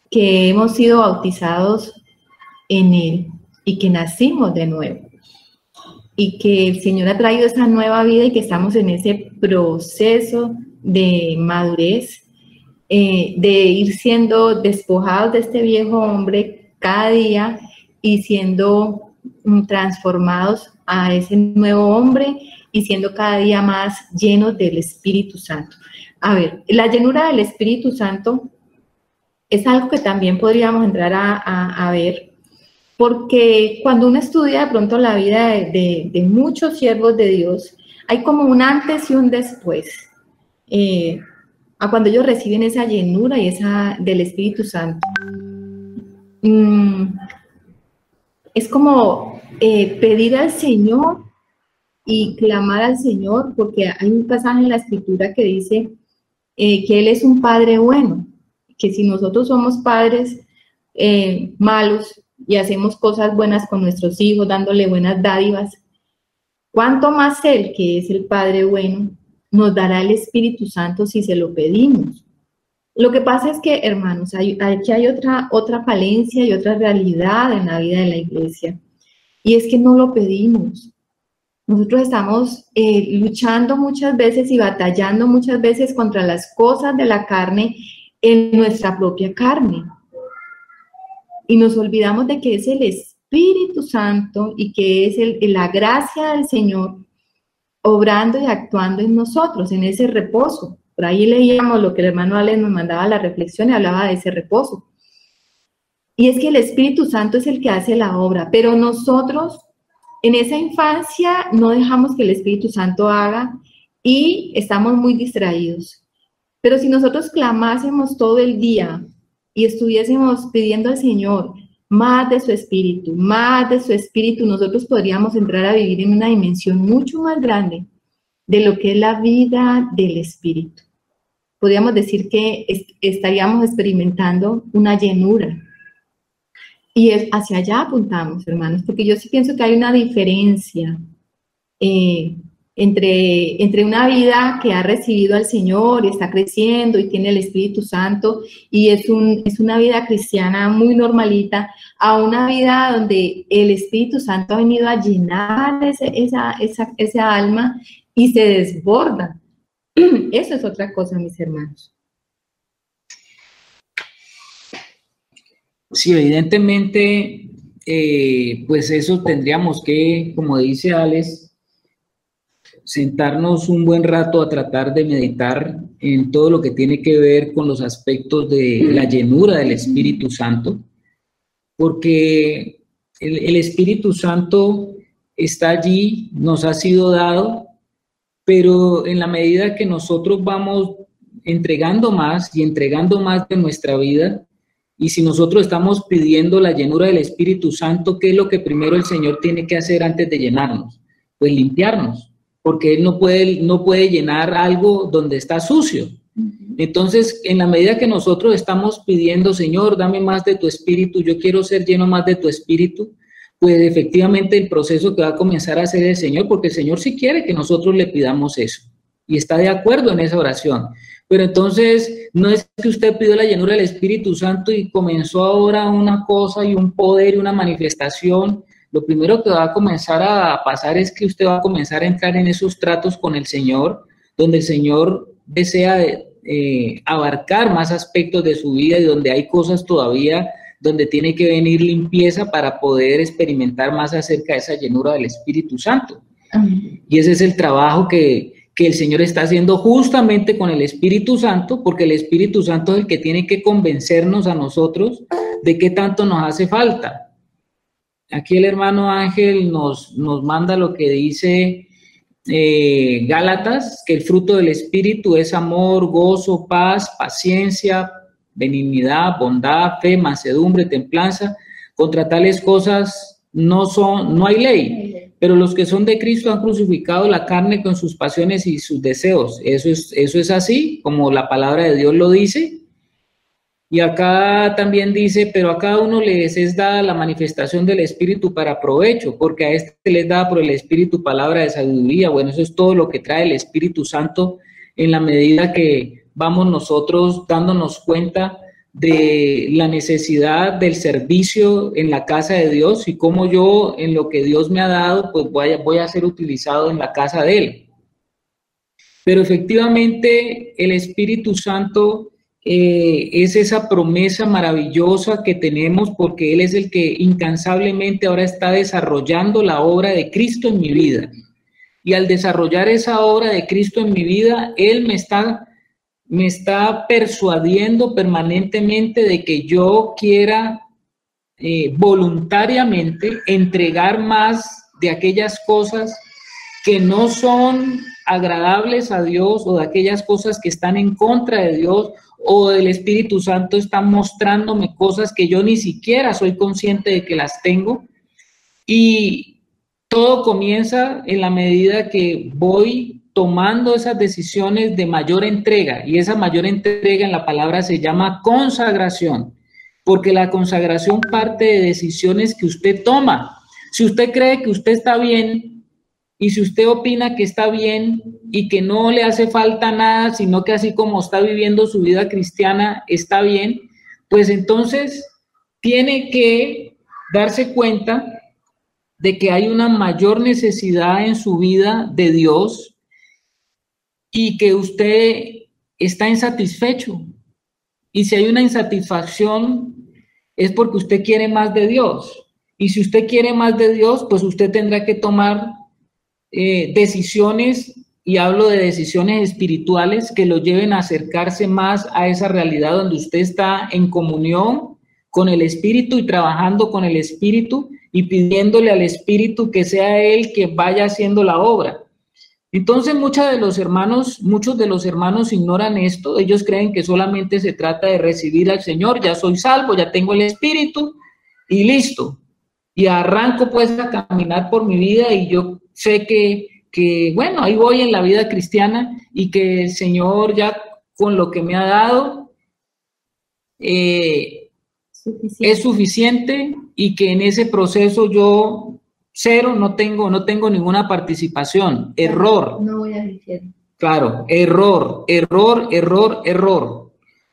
que hemos sido bautizados en Él y que nacimos de nuevo. Y que el Señor ha traído esa nueva vida y que estamos en ese proceso de madurez, de ir siendo despojados de este viejo hombre cada día y siendo transformados a ese nuevo hombre y siendo cada día más llenos del Espíritu Santo. A ver, la llenura del Espíritu Santo es algo que también podríamos entrar a ver, porque cuando uno estudia de pronto la vida de muchos siervos de Dios, hay como un antes y un después, a cuando ellos reciben esa llenura y esa del Espíritu Santo. Es como pedir al Señor y clamar al Señor, porque hay un pasaje en la Escritura que dice que Él es un Padre bueno, que si nosotros somos padres malos y hacemos cosas buenas con nuestros hijos, dándole buenas dádivas, ¿cuánto más Él, que es el Padre bueno, nos dará el Espíritu Santo si se lo pedimos? Lo que pasa es que, hermanos, aquí hay otra falencia y otra realidad en la vida de la iglesia, y es que no lo pedimos. Nosotros estamos luchando muchas veces y batallando muchas veces contra las cosas de la carne en nuestra propia carne. Y nos olvidamos de que es el Espíritu Santo y que es la gracia del Señor obrando y actuando en nosotros, en ese reposo. Por ahí leíamos lo que el hermano Alex nos mandaba la reflexión y hablaba de ese reposo. Y es que el Espíritu Santo es el que hace la obra, pero nosotros en esa infancia no dejamos que el Espíritu Santo haga y estamos muy distraídos. Pero si nosotros clamásemos todo el día y estuviésemos pidiendo al Señor más de su Espíritu, nosotros podríamos entrar a vivir en una dimensión mucho más grande de lo que es la vida del Espíritu. Podríamos decir que estaríamos experimentando una llenura. Y hacia allá apuntamos, hermanos, porque yo sí pienso que hay una diferencia entre una vida que ha recibido al Señor y está creciendo y tiene el Espíritu Santo y es una vida cristiana muy normalita, a una vida donde el Espíritu Santo ha venido a llenar esa alma y se desborda. Eso es otra cosa, mis hermanos. Sí, evidentemente, pues eso tendríamos que, como dice Alex, sentarnos un buen rato a tratar de meditar en todo lo que tiene que ver con los aspectos de la llenura del Espíritu Santo, porque el Espíritu Santo está allí, nos ha sido dado, pero en la medida que nosotros vamos entregando más y entregando más de nuestra vida, y si nosotros estamos pidiendo la llenura del Espíritu Santo, ¿qué es lo que primero el Señor tiene que hacer antes de llenarnos? Pues limpiarnos, porque Él no puede llenar algo donde está sucio. Entonces, en la medida que nosotros estamos pidiendo, Señor, dame más de tu Espíritu, yo quiero ser lleno más de tu Espíritu, pues efectivamente el proceso que va a comenzar a hacer el Señor, porque el Señor sí quiere que nosotros le pidamos eso, y está de acuerdo en esa oración. Pero entonces, no es que usted pidió la llenura del Espíritu Santo y comenzó ahora una cosa y un poder y una manifestación. Lo primero que va a comenzar a pasar es que usted va a comenzar a entrar en esos tratos con el Señor, donde el Señor desea abarcar más aspectos de su vida y donde hay cosas todavía donde tiene que venir limpieza para poder experimentar más acerca de esa llenura del Espíritu Santo. Y ese es el trabajo que el Señor está haciendo justamente con el Espíritu Santo, porque el Espíritu Santo es el que tiene que convencernos a nosotros de qué tanto nos hace falta. Aquí el hermano Ángel nos manda lo que dice Gálatas, que el fruto del Espíritu es amor, gozo, paz, paciencia, benignidad, bondad, fe, mansedumbre, templanza. Contra tales cosas no hay ley. Pero los que son de Cristo han crucificado la carne con sus pasiones y sus deseos. Eso es así, como la palabra de Dios lo dice. Y acá también dice, pero a cada uno les es dada la manifestación del Espíritu para provecho, porque a este les da por el Espíritu palabra de sabiduría. Bueno, eso es todo lo que trae el Espíritu Santo en la medida que vamos nosotros dándonos cuenta de la necesidad del servicio en la casa de Dios y cómo yo en lo que Dios me ha dado, pues voy a ser utilizado en la casa de Él. Pero efectivamente el Espíritu Santo es esa promesa maravillosa que tenemos porque Él es el que incansablemente ahora está desarrollando la obra de Cristo en mi vida. Y al desarrollar esa obra de Cristo en mi vida, Él me está me está persuadiendo permanentemente de que yo quiera voluntariamente entregar más de aquellas cosas que no son agradables a Dios, o de aquellas cosas que están en contra de Dios, o el Espíritu Santo está mostrándome cosas que yo ni siquiera soy consciente de que las tengo. Y todo comienza en la medida que voy tomando esas decisiones de mayor entrega, y esa mayor entrega en la palabra se llama consagración, porque la consagración parte de decisiones que usted toma. Si usted cree que usted está bien, y si usted opina que está bien y que no le hace falta nada, sino que así como está viviendo su vida cristiana está bien, pues entonces tiene que darse cuenta de que hay una mayor necesidad en su vida de Dios y que usted está insatisfecho. Y si hay una insatisfacción es porque usted quiere más de Dios. Y si usted quiere más de Dios, pues usted tendrá que tomar decisiones, y hablo de decisiones espirituales que lo lleven a acercarse más a esa realidad donde usted está en comunión con el Espíritu y trabajando con el Espíritu y pidiéndole al Espíritu que sea Él que vaya haciendo la obra. Entonces muchos de los hermanos ignoran esto. Ellos creen que solamente se trata de recibir al Señor, ya soy salvo, ya tengo el Espíritu y listo. Y arranco pues a caminar por mi vida y yo sé que bueno, ahí voy en la vida cristiana y que el Señor ya con lo que me ha dado es suficiente, y que en ese proceso yo cero, no tengo ninguna participación. Error. No voy al infierno. Claro, error.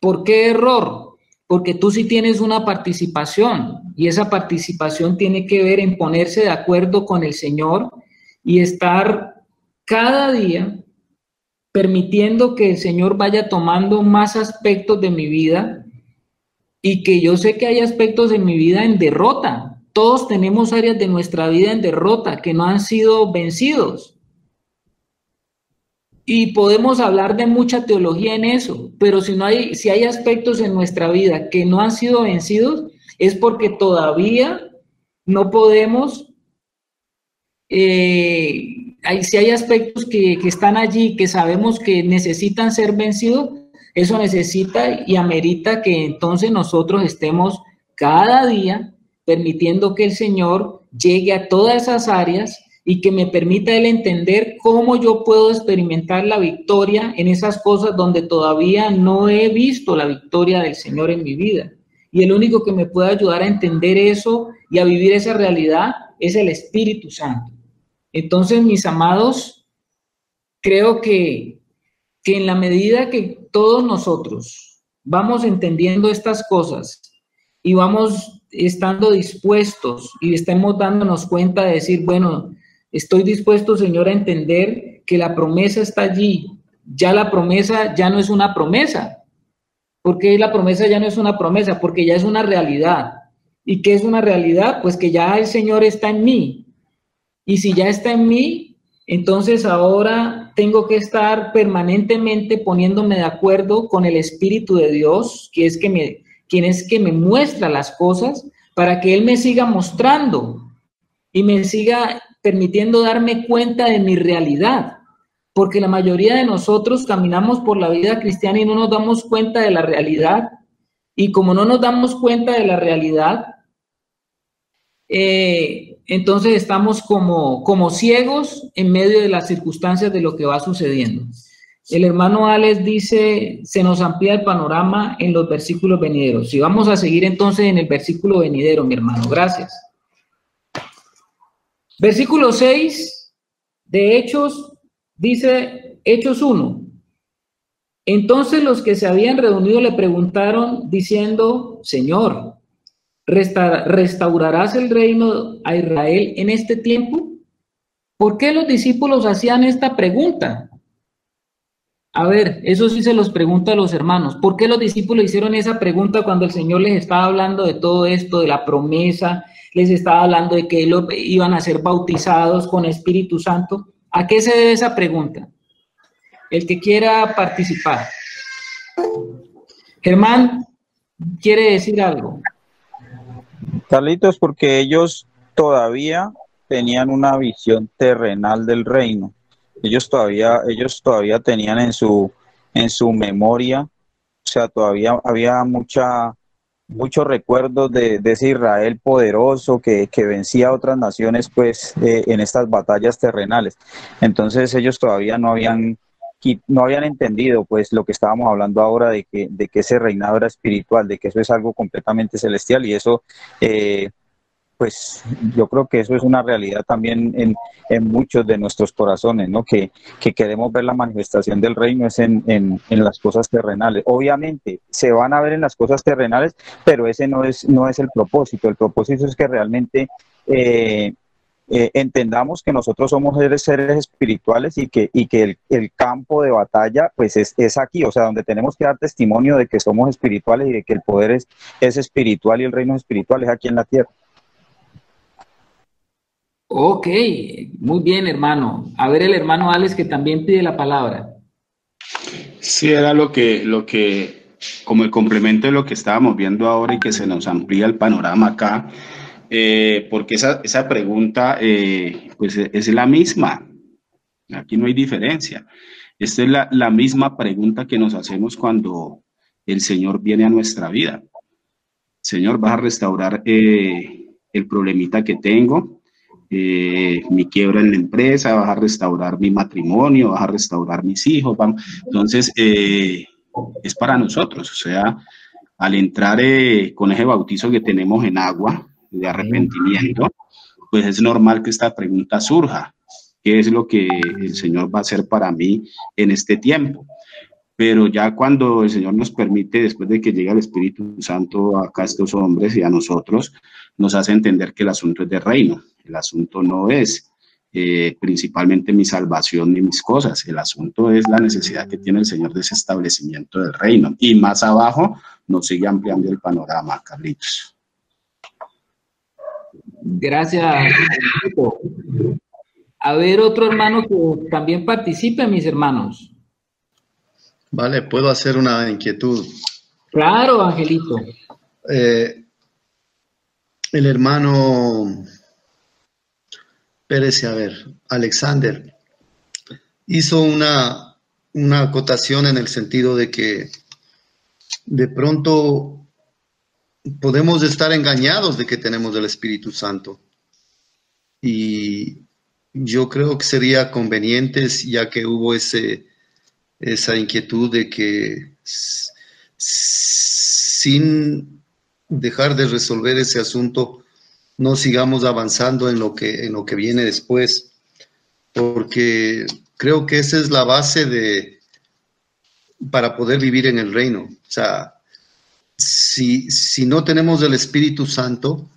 ¿Por qué error? Porque tú sí tienes una participación, y esa participación tiene que ver en ponerse de acuerdo con el Señor y estar cada día permitiendo que el Señor vaya tomando más aspectos de mi vida, y que yo sé que hay aspectos en mi vida en derrota. Todos tenemos áreas de nuestra vida en derrota que no han sido vencidos. Y podemos hablar de mucha teología en eso, pero si hay aspectos en nuestra vida que no han sido vencidos, es porque todavía no podemos, si hay aspectos que están allí, que sabemos que necesitan ser vencidos, eso necesita y amerita que entonces nosotros estemos cada día permitiendo que el Señor llegue a todas esas áreas y que me permita Él entender cómo yo puedo experimentar la victoria en esas cosas donde todavía no he visto la victoria del Señor en mi vida. Y el único que me puede ayudar a entender eso y a vivir esa realidad es el Espíritu Santo. Entonces, mis amados, creo que en la medida que todos nosotros vamos entendiendo estas cosas y vamos estando dispuestos y estemos dándonos cuenta de decir, bueno, estoy dispuesto, Señor, a entender que la promesa está allí. Ya la promesa ya no es una promesa. ¿Por qué la promesa ya no es una promesa? Porque ya es una realidad. ¿Y qué es una realidad? Pues que ya el Señor está en mí. Y si ya está en mí, entonces ahora tengo que estar permanentemente poniéndome de acuerdo con el Espíritu de Dios, quien es que me muestra las cosas, para que Él me siga mostrando y me siga permitiendo darme cuenta de mi realidad, porque la mayoría de nosotros caminamos por la vida cristiana y no nos damos cuenta de la realidad, y como no nos damos cuenta de la realidad, entonces estamos como ciegos en medio de las circunstancias de lo que va sucediendo. El hermano Alex dice, se nos amplía el panorama en los versículos venideros. Y vamos a seguir entonces en el versículo venidero, mi hermano. Gracias. Versículo 6 de Hechos, dice Hechos 1. Entonces los que se habían reunido le preguntaron diciendo, Señor, ¿restaurarás el reino a Israel en este tiempo? ¿Por qué los discípulos hacían esta pregunta? A ver, eso sí se los pregunto a los hermanos. ¿Por qué los discípulos hicieron esa pregunta cuando el Señor les estaba hablando de todo esto, de la promesa? Les estaba hablando de que iban a ser bautizados con Espíritu Santo. ¿A qué se debe esa pregunta? El que quiera participar. Germán, ¿quiere decir algo? Carlitos, porque ellos todavía tenían una visión terrenal del reino. Ellos todavía tenían en su memoria, o sea, todavía había muchos recuerdos de ese Israel poderoso que vencía a otras naciones, pues, en estas batallas terrenales. Entonces ellos todavía no habían entendido, pues, lo que estábamos hablando ahora de que ese reinado era espiritual, de que eso es algo completamente celestial, y eso, pues, yo creo que eso es una realidad también en muchos de nuestros corazones, ¿no? Que queremos ver la manifestación del reino es en las cosas terrenales. Obviamente se van a ver en las cosas terrenales, pero ese no es el propósito. El propósito es que realmente entendamos que nosotros somos seres espirituales, y que el campo de batalla, pues, es aquí, o sea, donde tenemos que dar testimonio de que somos espirituales y de que el poder es espiritual y el reino es espiritual, es aquí en la tierra. Ok, muy bien, hermano. A ver, el hermano Alex, que también pide la palabra. Sí, era lo que, como el complemento de lo que estábamos viendo ahora y que se nos amplía el panorama acá, porque esa pregunta, pues, es la misma. Aquí no hay diferencia. Esta es la misma pregunta que nos hacemos cuando el Señor viene a nuestra vida. Señor, ¿vas a restaurar el problemita que tengo? Mi quiebra en la empresa, vas a restaurar mi matrimonio, vas a restaurar mis hijos. Entonces, es para nosotros, o sea, al entrar con ese bautizo que tenemos en agua de arrepentimiento, pues es normal que esta pregunta surja: ¿qué es lo que el Señor va a hacer para mí en este tiempo? Pero ya cuando el Señor nos permite, después de que llega el Espíritu Santo acá a estos hombres y a nosotros, nos hace entender que el asunto es de reino. El asunto no es principalmente mi salvación ni mis cosas. El asunto es la necesidad que tiene el Señor de ese establecimiento del reino. Y más abajo nos sigue ampliando el panorama, Carlitos. Gracias. A ver, otro hermano que también participe, mis hermanos. Vale, puedo hacer una inquietud. Claro, Angelito. El hermano Pérez, a ver, Alexander, hizo una acotación en el sentido de que de pronto podemos estar engañados de que tenemos el Espíritu Santo. Y yo creo que sería conveniente, ya que hubo esa inquietud de que sin dejar de resolver ese asunto no sigamos avanzando en lo que viene después, porque creo que esa es la base para poder vivir en el reino. O sea, si no tenemos el Espíritu Santo,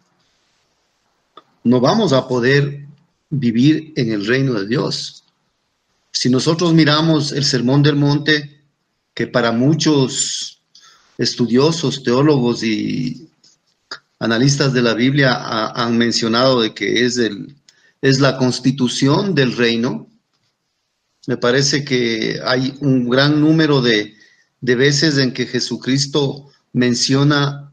no vamos a poder vivir en el reino de Dios. Si nosotros miramos el Sermón del Monte, que para muchos estudiosos, teólogos y analistas de la Biblia han mencionado de que es la constitución del reino, me parece que hay un gran número de veces en que Jesucristo menciona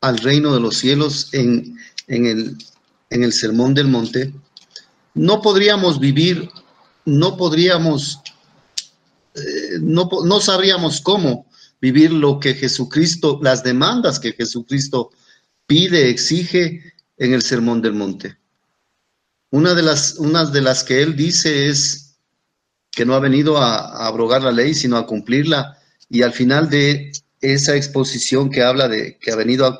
al reino de los cielos en el Sermón del Monte. No podríamos vivir, no sabríamos cómo vivir lo que Jesucristo, las demandas que Jesucristo pide, exige en el Sermón del Monte. Una de las que él dice es que no ha venido a abrogar la ley, sino a cumplirla, y al final de esa exposición que habla de que ha venido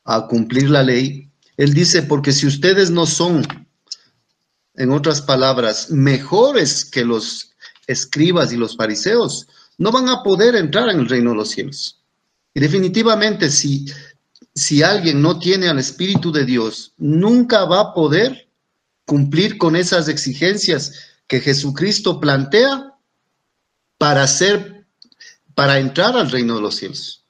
a cumplir la ley, él dice: porque si ustedes no son, en otras palabras, mejores que los escribas y los fariseos, no van a poder entrar en el reino de los cielos. Y definitivamente, si alguien no tiene al Espíritu de Dios, nunca va a poder cumplir con esas exigencias que Jesucristo plantea para entrar al reino de los cielos.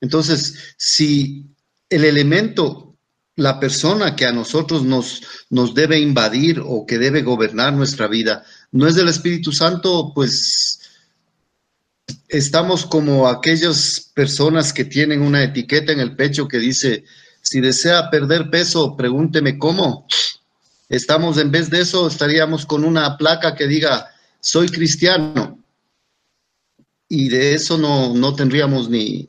Entonces, si el elemento, la persona que a nosotros nos debe invadir o que debe gobernar nuestra vida, no es del Espíritu Santo, pues estamos como aquellas personas que tienen una etiqueta en el pecho que dice, si desea perder peso, pregúnteme cómo. Estamos, en vez de eso, estaríamos con una placa que diga, soy cristiano. Y de eso no tendríamos ni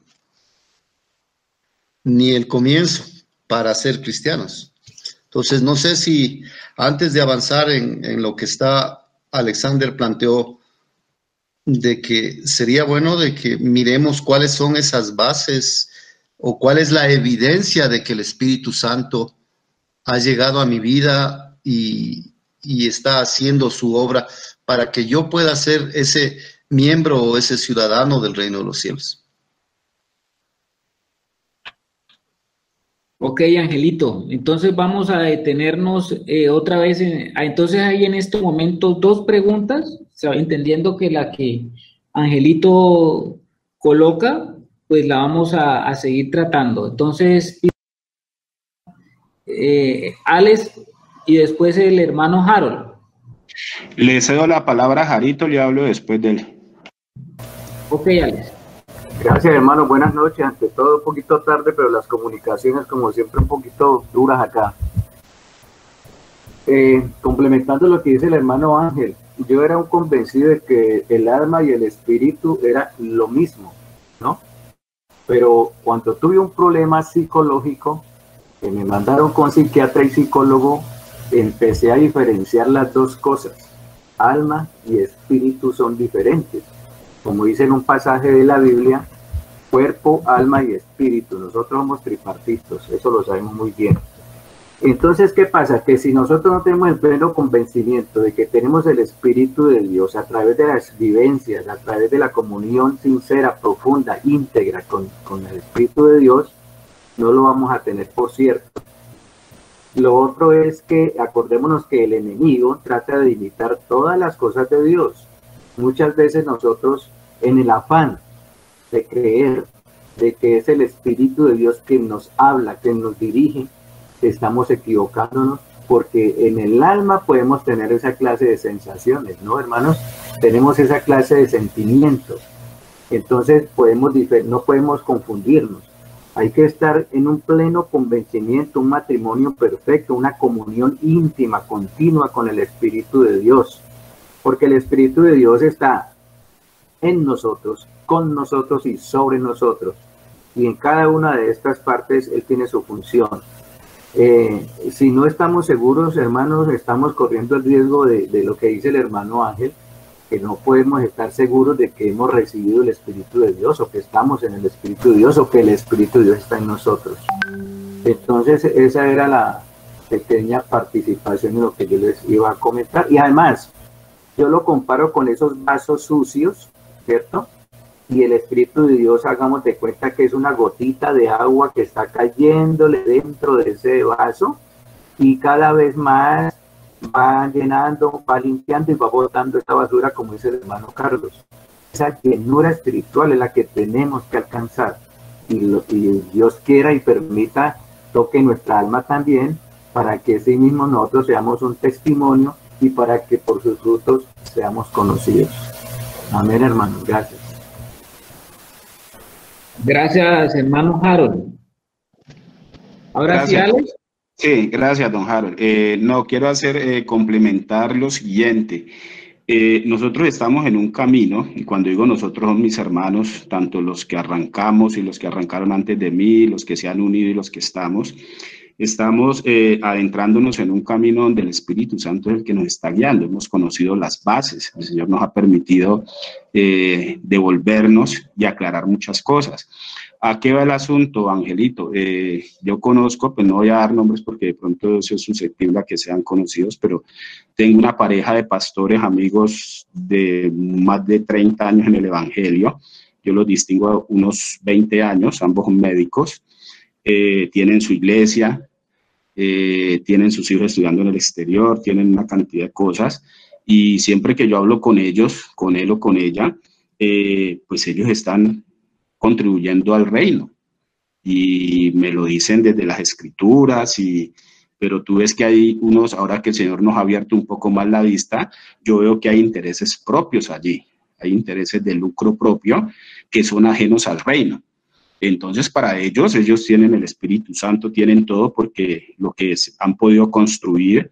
el comienzo para ser cristianos. Entonces, no sé si antes de avanzar en lo que Alexander planteó, de que sería bueno de que miremos cuáles son esas bases o cuál es la evidencia de que el Espíritu Santo ha llegado a mi vida y está haciendo su obra para que yo pueda ser ese miembro o ese ciudadano del reino de los cielos. Ok, Angelito, entonces vamos a detenernos otra vez. Entonces hay en este momento dos preguntas, entendiendo que la que Angelito coloca, pues la vamos a seguir tratando. Entonces, Alex y después el hermano Harold. Le cedo la palabra a Jarito, le hablo después de él. Ok, Alex. Gracias, hermano. Buenas noches. Ante todo, un poquito tarde, pero las comunicaciones, como siempre, un poquito duras acá. Complementando lo que dice el hermano Ángel, yo era un convencido de que el alma y el espíritu era lo mismo, ¿no? Pero cuando tuve un problema psicológico, que me mandaron con psiquiatra y psicólogo, empecé a diferenciar las dos cosas. Alma y espíritu son diferentes. Como dice en un pasaje de la Biblia, cuerpo, alma y espíritu. Nosotros somos tripartitos, eso lo sabemos muy bien. Entonces, ¿qué pasa? Que si nosotros no tenemos el pleno convencimiento de que tenemos el Espíritu de Dios a través de las vivencias, a través de la comunión sincera, profunda, íntegra con el Espíritu de Dios, no lo vamos a tener por cierto. Lo otro es que acordémonos que el enemigo trata de imitar todas las cosas de Dios. Muchas veces nosotros, en el afán de creer de que es el Espíritu de Dios quien nos habla, quien nos dirige, estamos equivocándonos, porque en el alma podemos tener esa clase de sensaciones, ¿no, hermanos? Tenemos esa clase de sentimientos. Entonces no podemos confundirnos. Hay que estar en un pleno convencimiento, un matrimonio perfecto, una comunión íntima, continua con el Espíritu de Dios. Porque el Espíritu de Dios está en nosotros, con nosotros y sobre nosotros. Y en cada una de estas partes Él tiene su función. Si no estamos seguros, hermanos, estamos corriendo el riesgo de lo que dice el hermano Ángel, que no podemos estar seguros de que hemos recibido el Espíritu de Dios, o que estamos en el Espíritu de Dios, o que el Espíritu de Dios está en nosotros. Entonces, esa era la pequeña participación en lo que yo les iba a comentar. Y además, yo lo comparo con esos vasos sucios, ¿cierto? Y el Espíritu de Dios, hagamos de cuenta que es una gotita de agua que está cayéndole dentro de ese vaso y cada vez más va llenando, va limpiando y va botando esta basura, como dice el hermano Carlos. Esa llenura espiritual es la que tenemos que alcanzar y Dios quiera y permita toque nuestra alma también, para que así mismo nosotros seamos un testimonio y para que por sus frutos seamos conocidos. Amén, hermanos. Gracias. Gracias, hermano Harold. Ahora Gracias. sí, Alex. Sí, gracias, don Harold. No, quiero complementar lo siguiente. Nosotros estamos en un camino, y cuando digo nosotros son mis hermanos, tanto los que arrancamos y los que arrancaron antes de mí, los que se han unido y los que estamos adentrándonos en un camino donde el Espíritu Santo es el que nos está guiando. Hemos conocido las bases, el Señor nos ha permitido devolvernos y aclarar muchas cosas. ¿A qué va el asunto, Angelito? Yo conozco, pues no voy a dar nombres porque de pronto eso es susceptible a que sean conocidos, pero tengo una pareja de pastores, amigos de más de 30 años en el Evangelio. Yo los distingo a unos 20 años, ambos son médicos. Tienen su iglesia, tienen sus hijos estudiando en el exterior, tienen una cantidad de cosas, y siempre que yo hablo con ellos, con él o con ella, pues ellos están contribuyendo al reino, y me lo dicen desde las escrituras, pero tú ves que hay unos, ahora que el Señor nos ha abierto un poco más la vista, yo veo que hay intereses propios allí. hay intereses de lucro propio que son ajenos al reino. Entonces, para ellos tienen el Espíritu Santo, tienen todo, porque lo que han podido construir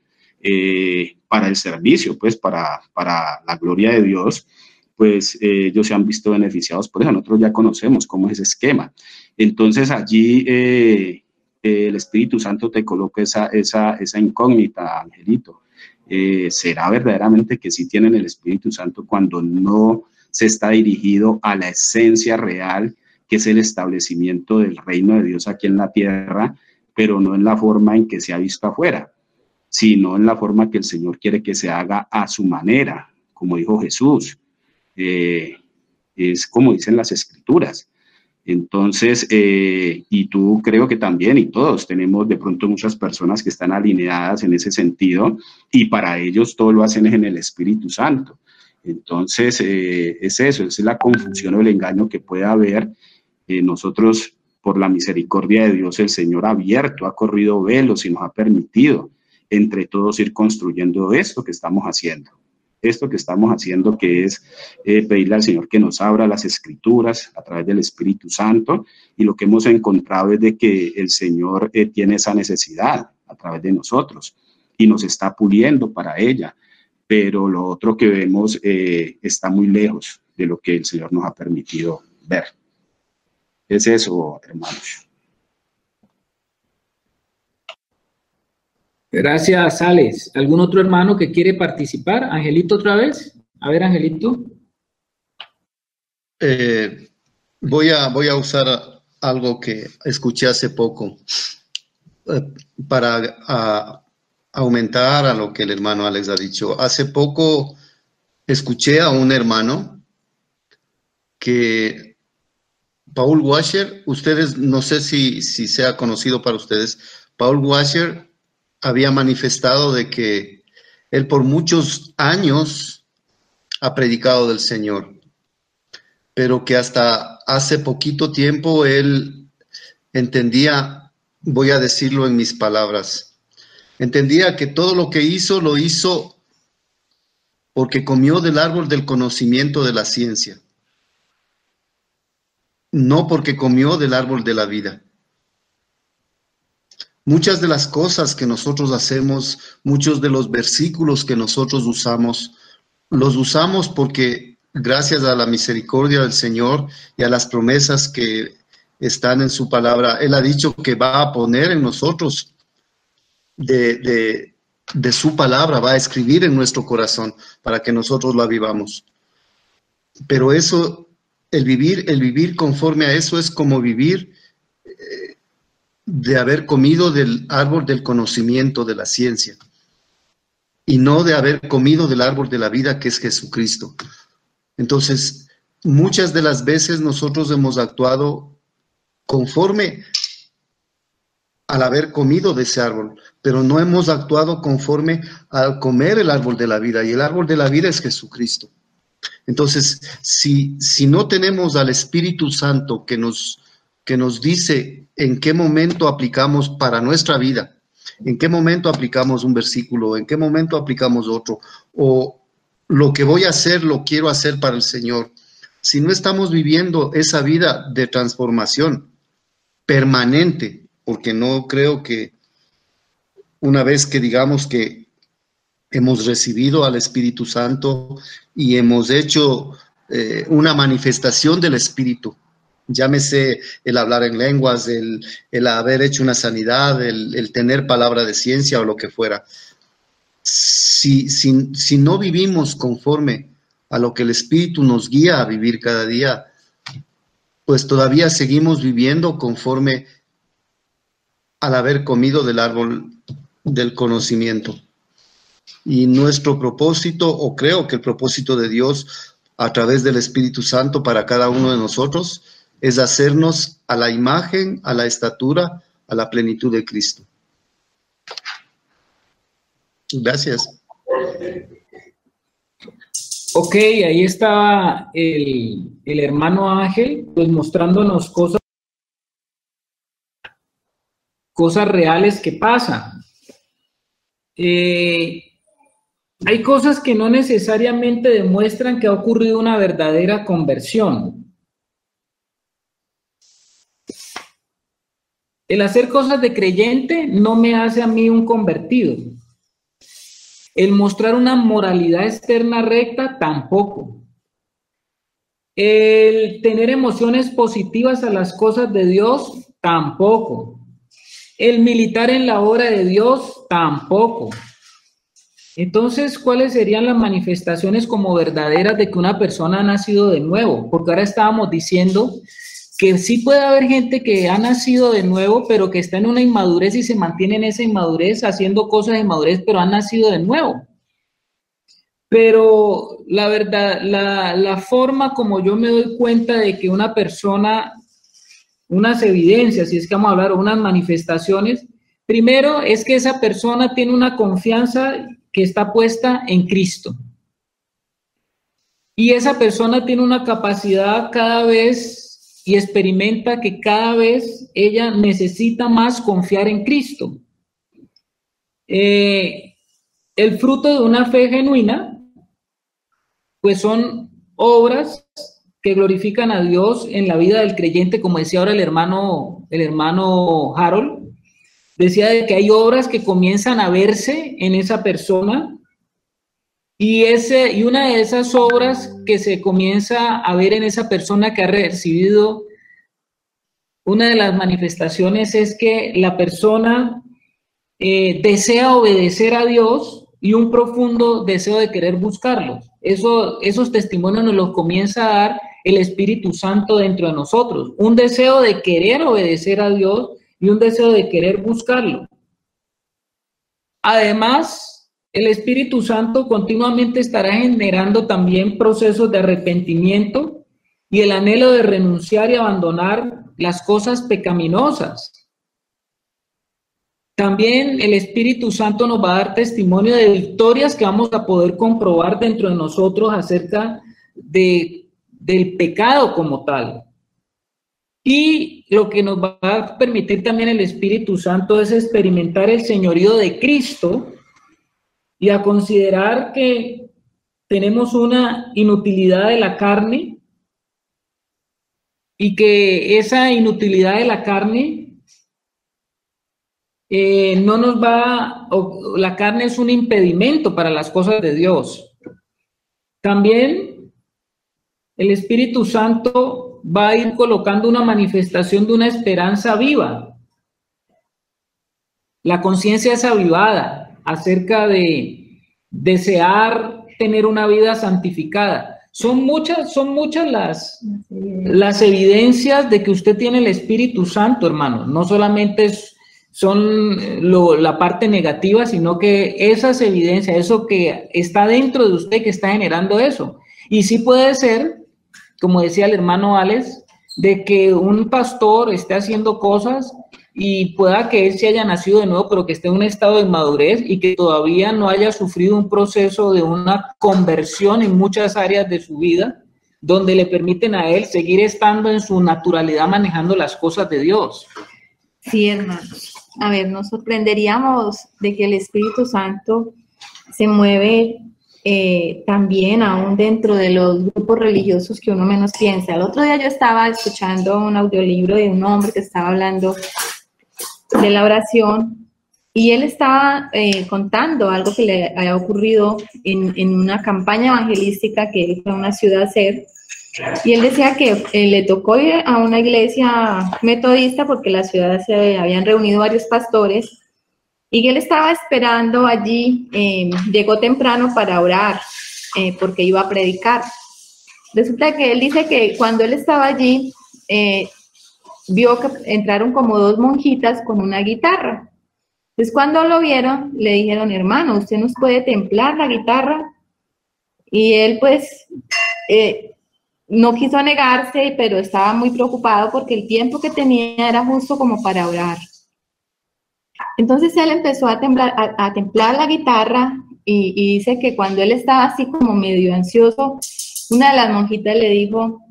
para el servicio, pues para la gloria de Dios, pues ellos se han visto beneficiados por eso. Nosotros ya conocemos cómo es ese esquema. Entonces, allí el Espíritu Santo te coloca esa incógnita, Angelito. ¿Será verdaderamente que sí tienen el Espíritu Santo cuando no se está dirigido a la esencia real, que es el establecimiento del reino de Dios aquí en la tierra, pero no en la forma en que se ha visto afuera, sino en la forma que el Señor quiere que se haga a su manera, como dijo Jesús? Es como dicen las Escrituras. Entonces, y tú creo que también, y todos tenemos de pronto muchas personas que están alineadas en ese sentido, y para ellos todo lo hacen en el Espíritu Santo. Entonces, es eso, es la confusión o el engaño que puede haber. Nosotros, por la misericordia de Dios, el Señor ha abierto, ha corrido velos y nos ha permitido entre todos ir construyendo esto que estamos haciendo. Esto que estamos haciendo, que es pedirle al Señor que nos abra las Escrituras a través del Espíritu Santo, y lo que hemos encontrado es de que el Señor tiene esa necesidad a través de nosotros y nos está puliendo para ella, pero lo otro que vemos está muy lejos de lo que el Señor nos ha permitido ver. Es eso, hermanos. Gracias, Alex. ¿Algún otro hermano que quiere participar? Angelito, otra vez. A ver, Angelito. Voy a usar algo que escuché hace poco para aumentar a lo que el hermano Alex ha dicho. Hace poco escuché a un hermano que Paul Washer, ustedes, no sé si sea conocido para ustedes, Paul Washer había manifestado de que él por muchos años ha predicado del Señor, pero que hasta hace poquito tiempo él entendía, voy a decirlo en mis palabras, entendía que todo lo que hizo, lo hizo porque comió del árbol del conocimiento de la ciencia, no porque comió del árbol de la vida. Muchas de las cosas que nosotros hacemos, muchos de los versículos que nosotros usamos, los usamos porque gracias a la misericordia del Señor y a las promesas que están en su palabra, Él ha dicho que va a poner en nosotros de su palabra, va a escribir en nuestro corazón para que nosotros la vivamos. Pero eso, el vivir conforme a eso es como vivir de haber comido del árbol del conocimiento de la ciencia y no de haber comido del árbol de la vida, que es Jesucristo. Entonces, muchas de las veces nosotros hemos actuado conforme al haber comido de ese árbol, pero no hemos actuado conforme al comer el árbol de la vida, y el árbol de la vida es Jesucristo. Entonces, si no tenemos al Espíritu Santo que nos dice en qué momento aplicamos para nuestra vida, en qué momento aplicamos un versículo, en qué momento aplicamos otro, o lo que voy a hacer, lo quiero hacer para el Señor. Si no estamos viviendo esa vida de transformación permanente, porque no creo que una vez que digamos que hemos recibido al Espíritu Santo y hemos hecho una manifestación del Espíritu, llámese el hablar en lenguas, el haber hecho una sanidad, el tener palabra de ciencia o lo que fuera. Si no vivimos conforme a lo que el Espíritu nos guía a vivir cada día, pues todavía seguimos viviendo conforme al haber comido del árbol del conocimiento. Y nuestro propósito, o creo que el propósito de Dios a través del Espíritu Santo para cada uno de nosotros, es hacernos a la imagen, a la estatura, a la plenitud de Cristo. Gracias. Ok, ahí está el hermano Ángel, pues mostrándonos cosas reales que pasan. Hay cosas que no necesariamente demuestran que ha ocurrido una verdadera conversión. El hacer cosas de creyente no me hace a mí un convertido. El mostrar una moralidad externa recta tampoco. El tener emociones positivas a las cosas de Dios tampoco. El militar en la obra de Dios tampoco. Entonces, ¿cuáles serían las manifestaciones como verdaderas de que una persona ha nacido de nuevo? Porque ahora estábamos diciendo que sí puede haber gente que ha nacido de nuevo, pero que está en una inmadurez y se mantiene en esa inmadurez, haciendo cosas de inmadurez, pero han nacido de nuevo. Pero la verdad, la forma como yo me doy cuenta de que una persona, unas evidencias, si es que vamos a hablar, o unas manifestaciones, primero es que esa persona tiene una confianza que está puesta en Cristo. Y esa persona tiene una capacidad cada vez y experimenta que cada vez ella necesita más confiar en Cristo. El fruto de una fe genuina, pues son obras que glorifican a Dios en la vida del creyente, como decía ahora el hermano Harold. Decía de que hay obras que comienzan a verse en esa persona y una de esas obras que se comienza a ver en esa persona que ha recibido, una de las manifestaciones es que la persona desea obedecer a Dios y un profundo deseo de querer buscarlo. Esos testimonios nos los comienza a dar el Espíritu Santo dentro de nosotros, un deseo de querer obedecer a Dios y un deseo de querer buscarlo. Además, el Espíritu Santo continuamente estará generando también procesos de arrepentimiento y el anhelo de renunciar y abandonar las cosas pecaminosas. También el Espíritu Santo nos va a dar testimonio de victorias que vamos a poder comprobar dentro de nosotros acerca del pecado como tal. Y lo que nos va a permitir también el Espíritu Santo es experimentar el señorío de Cristo y a considerar que tenemos una inutilidad de la carne y que esa inutilidad de la carne no nos va, la carne es un impedimento para las cosas de Dios. También el Espíritu Santo va a ir colocando una manifestación de una esperanza viva. La conciencia es avivada acerca de desear tener una vida santificada. Son muchas las evidencias de que usted tiene el Espíritu Santo, hermano. No solamente son la parte negativa, sino que esas evidencias, eso que está dentro de usted, que está generando eso. Y sí puede ser, como decía el hermano Alex, de que un pastor esté haciendo cosas y pueda que él se haya nacido de nuevo, pero que esté en un estado de inmadurez y que todavía no haya sufrido un proceso de una conversión en muchas áreas de su vida, donde le permiten a él seguir estando en su naturalidad manejando las cosas de Dios. Sí, hermanos. A ver, nos sorprenderíamos de que el Espíritu Santo se mueve también aún dentro de los grupos religiosos que uno menos piensa. El otro día yo estaba escuchando un audiolibro de un hombre que estaba hablando de la oración y él estaba contando algo que le había ocurrido en una campaña evangelística que él fue a una ciudad a hacer. Y él decía que le tocó ir a una iglesia metodista porque en la ciudad se habían reunido varios pastores y que él estaba esperando allí, llegó temprano para orar porque iba a predicar. Resulta que él dice que cuando él estaba allí, vio que entraron como dos monjitas con una guitarra. Entonces cuando lo vieron, le dijeron, hermano, ¿usted nos puede templar la guitarra? Y él pues no quiso negarse, pero estaba muy preocupado porque el tiempo que tenía era justo como para orar. Entonces él empezó a templar la guitarra y dice que cuando él estaba así como medio ansioso, una de las monjitas le dijo,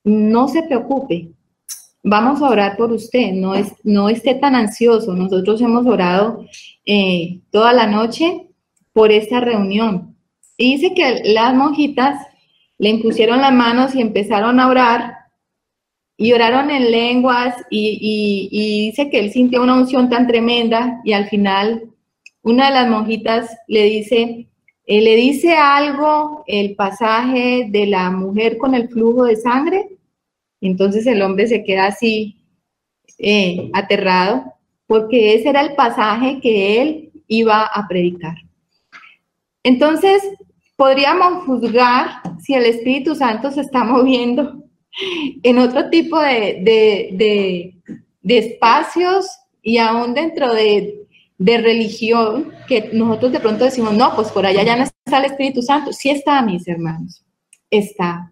no se preocupe, vamos a orar por usted, no esté tan ansioso, nosotros hemos orado toda la noche por esa reunión. Y dice que las monjitas le impusieron las manos y empezaron a orar, y oraron en lenguas, y dice que él sintió una unción tan tremenda, y al final una de las monjitas le dice algo, el pasaje de la mujer con el flujo de sangre. Entonces el hombre se queda así, aterrado, porque ese era el pasaje que él iba a predicar. Entonces, podríamos juzgar si el Espíritu Santo se está moviendo en otro tipo de espacios, y aún dentro de religión, que nosotros de pronto decimos, no, pues por allá ya no está el Espíritu Santo. Sí está, mis hermanos, está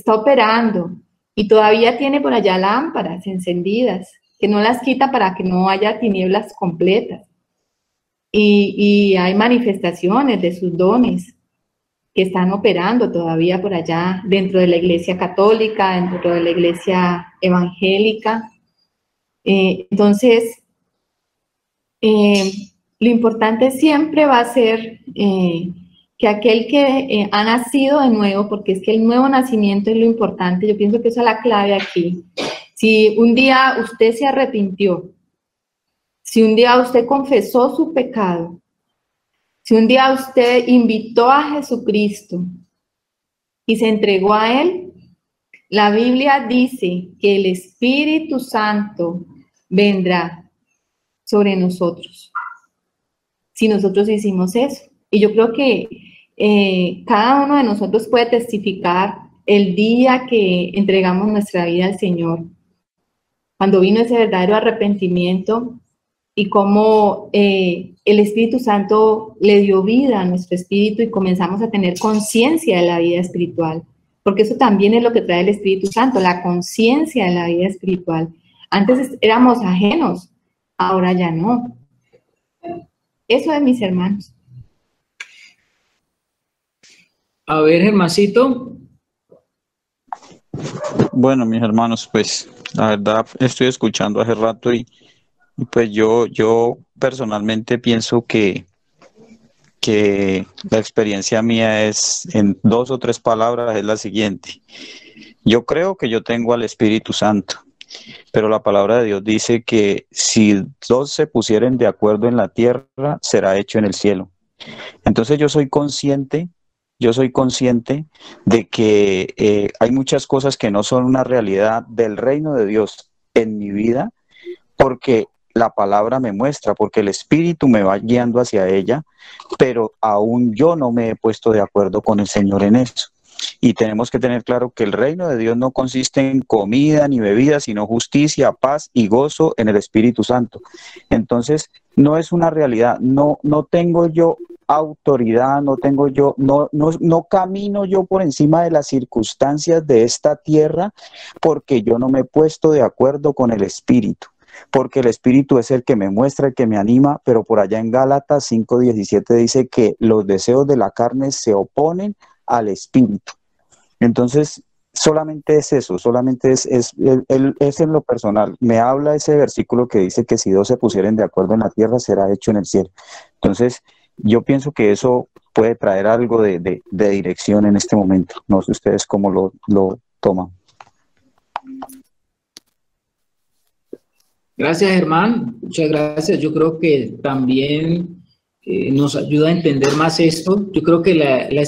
operando, y todavía tiene por allá lámparas encendidas, que no las quita para que no haya tinieblas completas. Y hay manifestaciones de sus dones que están operando todavía por allá dentro de la Iglesia Católica, dentro de la Iglesia Evangélica. Entonces, lo importante siempre va a ser que aquel que ha nacido de nuevo, porque es que el nuevo nacimiento es lo importante, yo pienso que esa es la clave aquí. Si un día usted se arrepintió, si un día usted confesó su pecado, si un día usted invitó a Jesucristo y se entregó a Él, la Biblia dice que el Espíritu Santo vendrá sobre nosotros, si nosotros hicimos eso. Y yo creo que cada uno de nosotros puede testificar el día que entregamos nuestra vida al Señor, cuando vino ese verdadero arrepentimiento, y cómo el Espíritu Santo le dio vida a nuestro espíritu y comenzamos a tener conciencia de la vida espiritual, porque eso también es lo que trae el Espíritu Santo, la conciencia de la vida espiritual. Antes éramos ajenos, ahora ya no. Eso es, mis hermanos. A ver, Germancito. Bueno, mis hermanos, pues la verdad estoy escuchando hace rato y pues yo personalmente pienso que la experiencia mía es, en 2 o 3 palabras, es la siguiente. Yo creo que yo tengo al Espíritu Santo, pero la palabra de Dios dice que si 2 se pusieren de acuerdo en la tierra, será hecho en el cielo. Entonces yo soy consciente de que hay muchas cosas que no son una realidad del reino de Dios en mi vida, porque la palabra me muestra, porque el Espíritu me va guiando hacia ella, pero aún yo no me he puesto de acuerdo con el Señor en eso. Y tenemos que tener claro que el reino de Dios no consiste en comida ni bebida, sino justicia, paz y gozo en el Espíritu Santo. Entonces, no es una realidad, no tengo yo autoridad, no camino yo por encima de las circunstancias de esta tierra, porque yo no me he puesto de acuerdo con el Espíritu. Porque el Espíritu es el que me muestra, el que me anima, pero por allá en Gálatas 5:17 dice que los deseos de la carne se oponen al Espíritu. Entonces, solamente es eso, solamente es en lo personal. Me habla ese versículo que dice que si 2 se pusieren de acuerdo en la tierra, será hecho en el cielo. Entonces, yo pienso que eso puede traer algo de dirección en este momento. No sé ustedes cómo lo toman. Gracias, Germán. Muchas gracias. Yo creo que también nos ayuda a entender más esto. Yo creo que la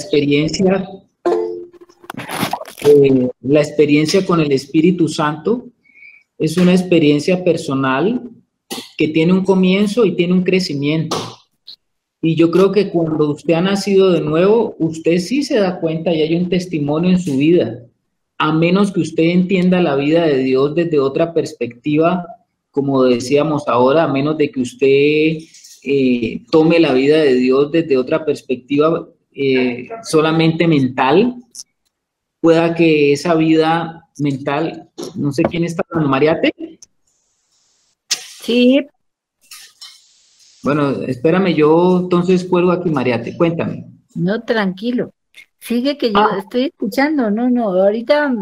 experiencia con el Espíritu Santo es una experiencia personal que tiene un comienzo y tiene un crecimiento. Y yo creo que cuando usted ha nacido de nuevo, usted sí se da cuenta y hay un testimonio en su vida. A menos que usted entienda la vida de Dios desde otra perspectiva, como decíamos ahora, a menos de que usted tome la vida de Dios desde otra perspectiva solamente mental, pueda que esa vida mental, no sé quién está hablando, ¿Mariate? Sí. Bueno, espérame, yo entonces cuelgo aquí, Mariate, cuéntame. No, tranquilo. Sigue que yo estoy escuchando. No, ahorita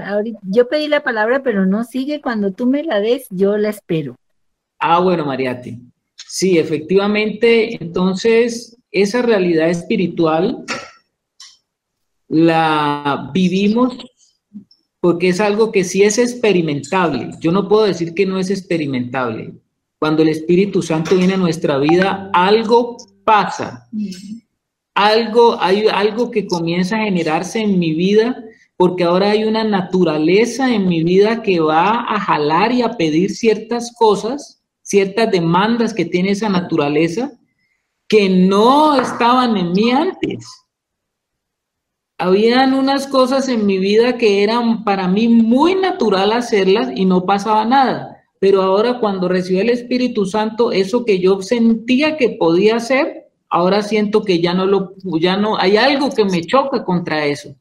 yo pedí la palabra, pero no, sigue, cuando tú me la des, yo la espero. Bueno, Mariate. Sí, efectivamente, entonces, esa realidad espiritual la vivimos porque es algo que sí es experimentable. Yo no puedo decir que no es experimentable. Cuando el Espíritu Santo viene a nuestra vida, algo pasa. Hay algo que comienza a generarse en mi vida, porque ahora hay una naturaleza en mi vida que va a jalar y a pedir ciertas cosas, ciertas demandas que tiene esa naturaleza, que no estaban en mí antes. Habían unas cosas en mi vida que eran para mí muy natural hacerlas y no pasaba nada. Pero ahora cuando recibí el Espíritu Santo, eso que yo sentía que podía hacer, ahora siento que ya no, hay algo que me choca contra eso.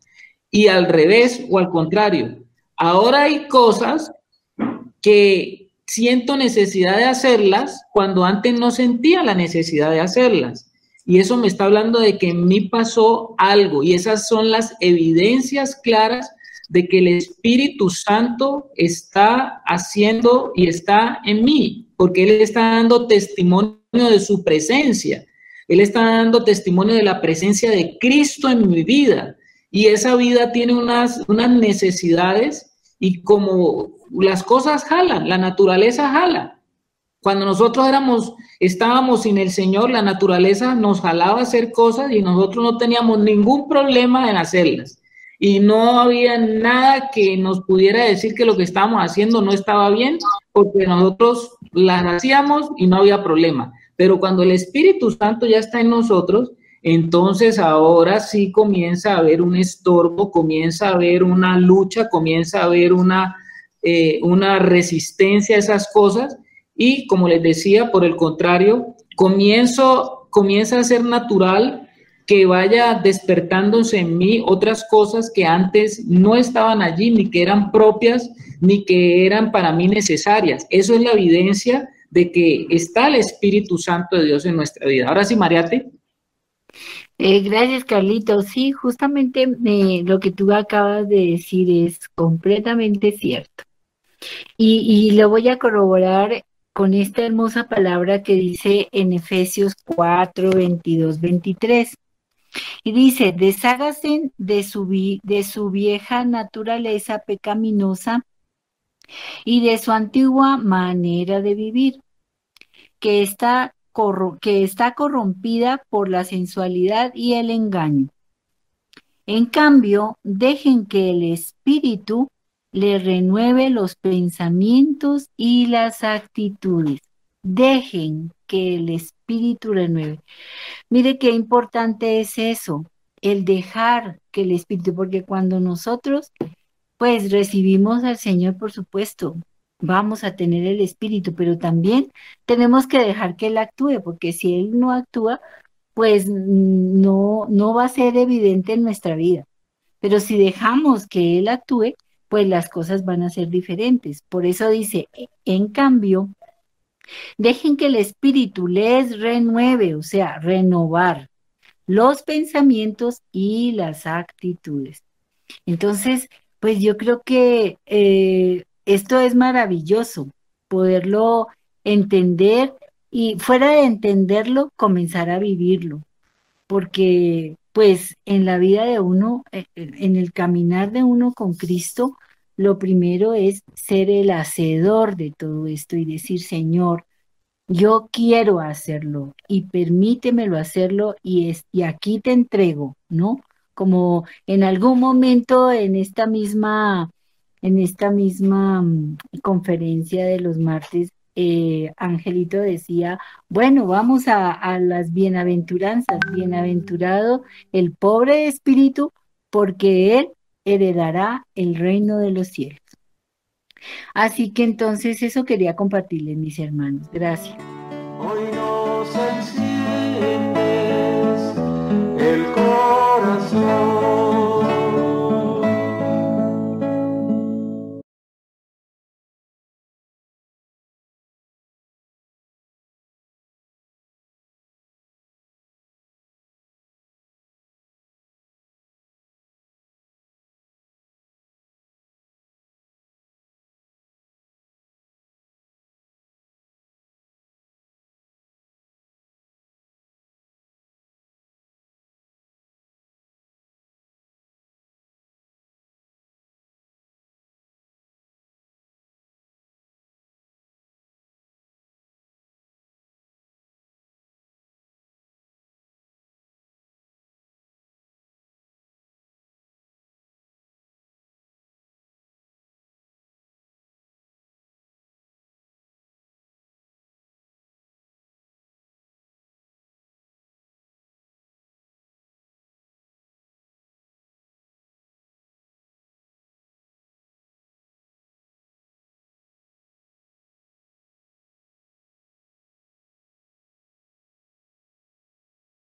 Y al revés o al contrario, ahora hay cosas que siento necesidad de hacerlas cuando antes no sentía la necesidad de hacerlas. Y eso me está hablando de que en mí pasó algo, y esas son las evidencias claras de que el Espíritu Santo está haciendo y está en mí, porque Él está dando testimonio de su presencia. Él está dando testimonio de la presencia de Cristo en mi vida, y esa vida tiene unas necesidades, y como las cosas jalan, la naturaleza jala. Cuando nosotros estábamos sin el Señor, la naturaleza nos jalaba a hacer cosas y nosotros no teníamos ningún problema en hacerlas. Y no había nada que nos pudiera decir que lo que estábamos haciendo no estaba bien, porque nosotros las hacíamos y no había problema. Pero cuando el Espíritu Santo ya está en nosotros, entonces ahora sí comienza a haber un estorbo, comienza a haber una lucha, comienza a haber una resistencia a esas cosas. Y como les decía, por el contrario, comienza a ser natural que vaya despertándose en mí otras cosas que antes no estaban allí, ni que eran propias, ni que eran para mí necesarias. Eso es la evidencia de que está el Espíritu Santo de Dios en nuestra vida. Ahora sí, Mariate. Gracias, Carlito. Sí, justamente lo que tú acabas de decir es completamente cierto. Y lo voy a corroborar con esta hermosa palabra que dice en Efesios 4, 22, 23. Y dice, deshágase de su vieja naturaleza pecaminosa y de su antigua manera de vivir, que está corrompida por la sensualidad y el engaño. En cambio, dejen que el Espíritu le renueve los pensamientos y las actitudes. Dejen que el Espíritu renueve. Mire qué importante es eso, el dejar que el Espíritu, porque cuando nosotros pues recibimos al Señor, por supuesto, vamos a tener el Espíritu, pero también tenemos que dejar que Él actúe, porque si Él no actúa, pues no va a ser evidente en nuestra vida. Pero si dejamos que Él actúe, pues las cosas van a ser diferentes. Por eso dice, en cambio, dejen que el Espíritu les renueve, o sea, renovar los pensamientos y las actitudes. Entonces, pues yo creo que esto es maravilloso, poderlo entender y fuera de entenderlo, comenzar a vivirlo, porque pues en la vida de uno, en el caminar de uno con Cristo, lo primero es ser el hacedor de todo esto y decir, Señor, yo quiero hacerlo y permítemelo hacerlo y aquí te entrego, ¿no? Como en algún momento en esta misma conferencia de los martes, Angelito decía, bueno, vamos a las bienaventuranzas, bienaventurado el pobre de espíritu, porque él heredará el reino de los cielos. Así que entonces eso quería compartirles, mis hermanos. Gracias. Hoy no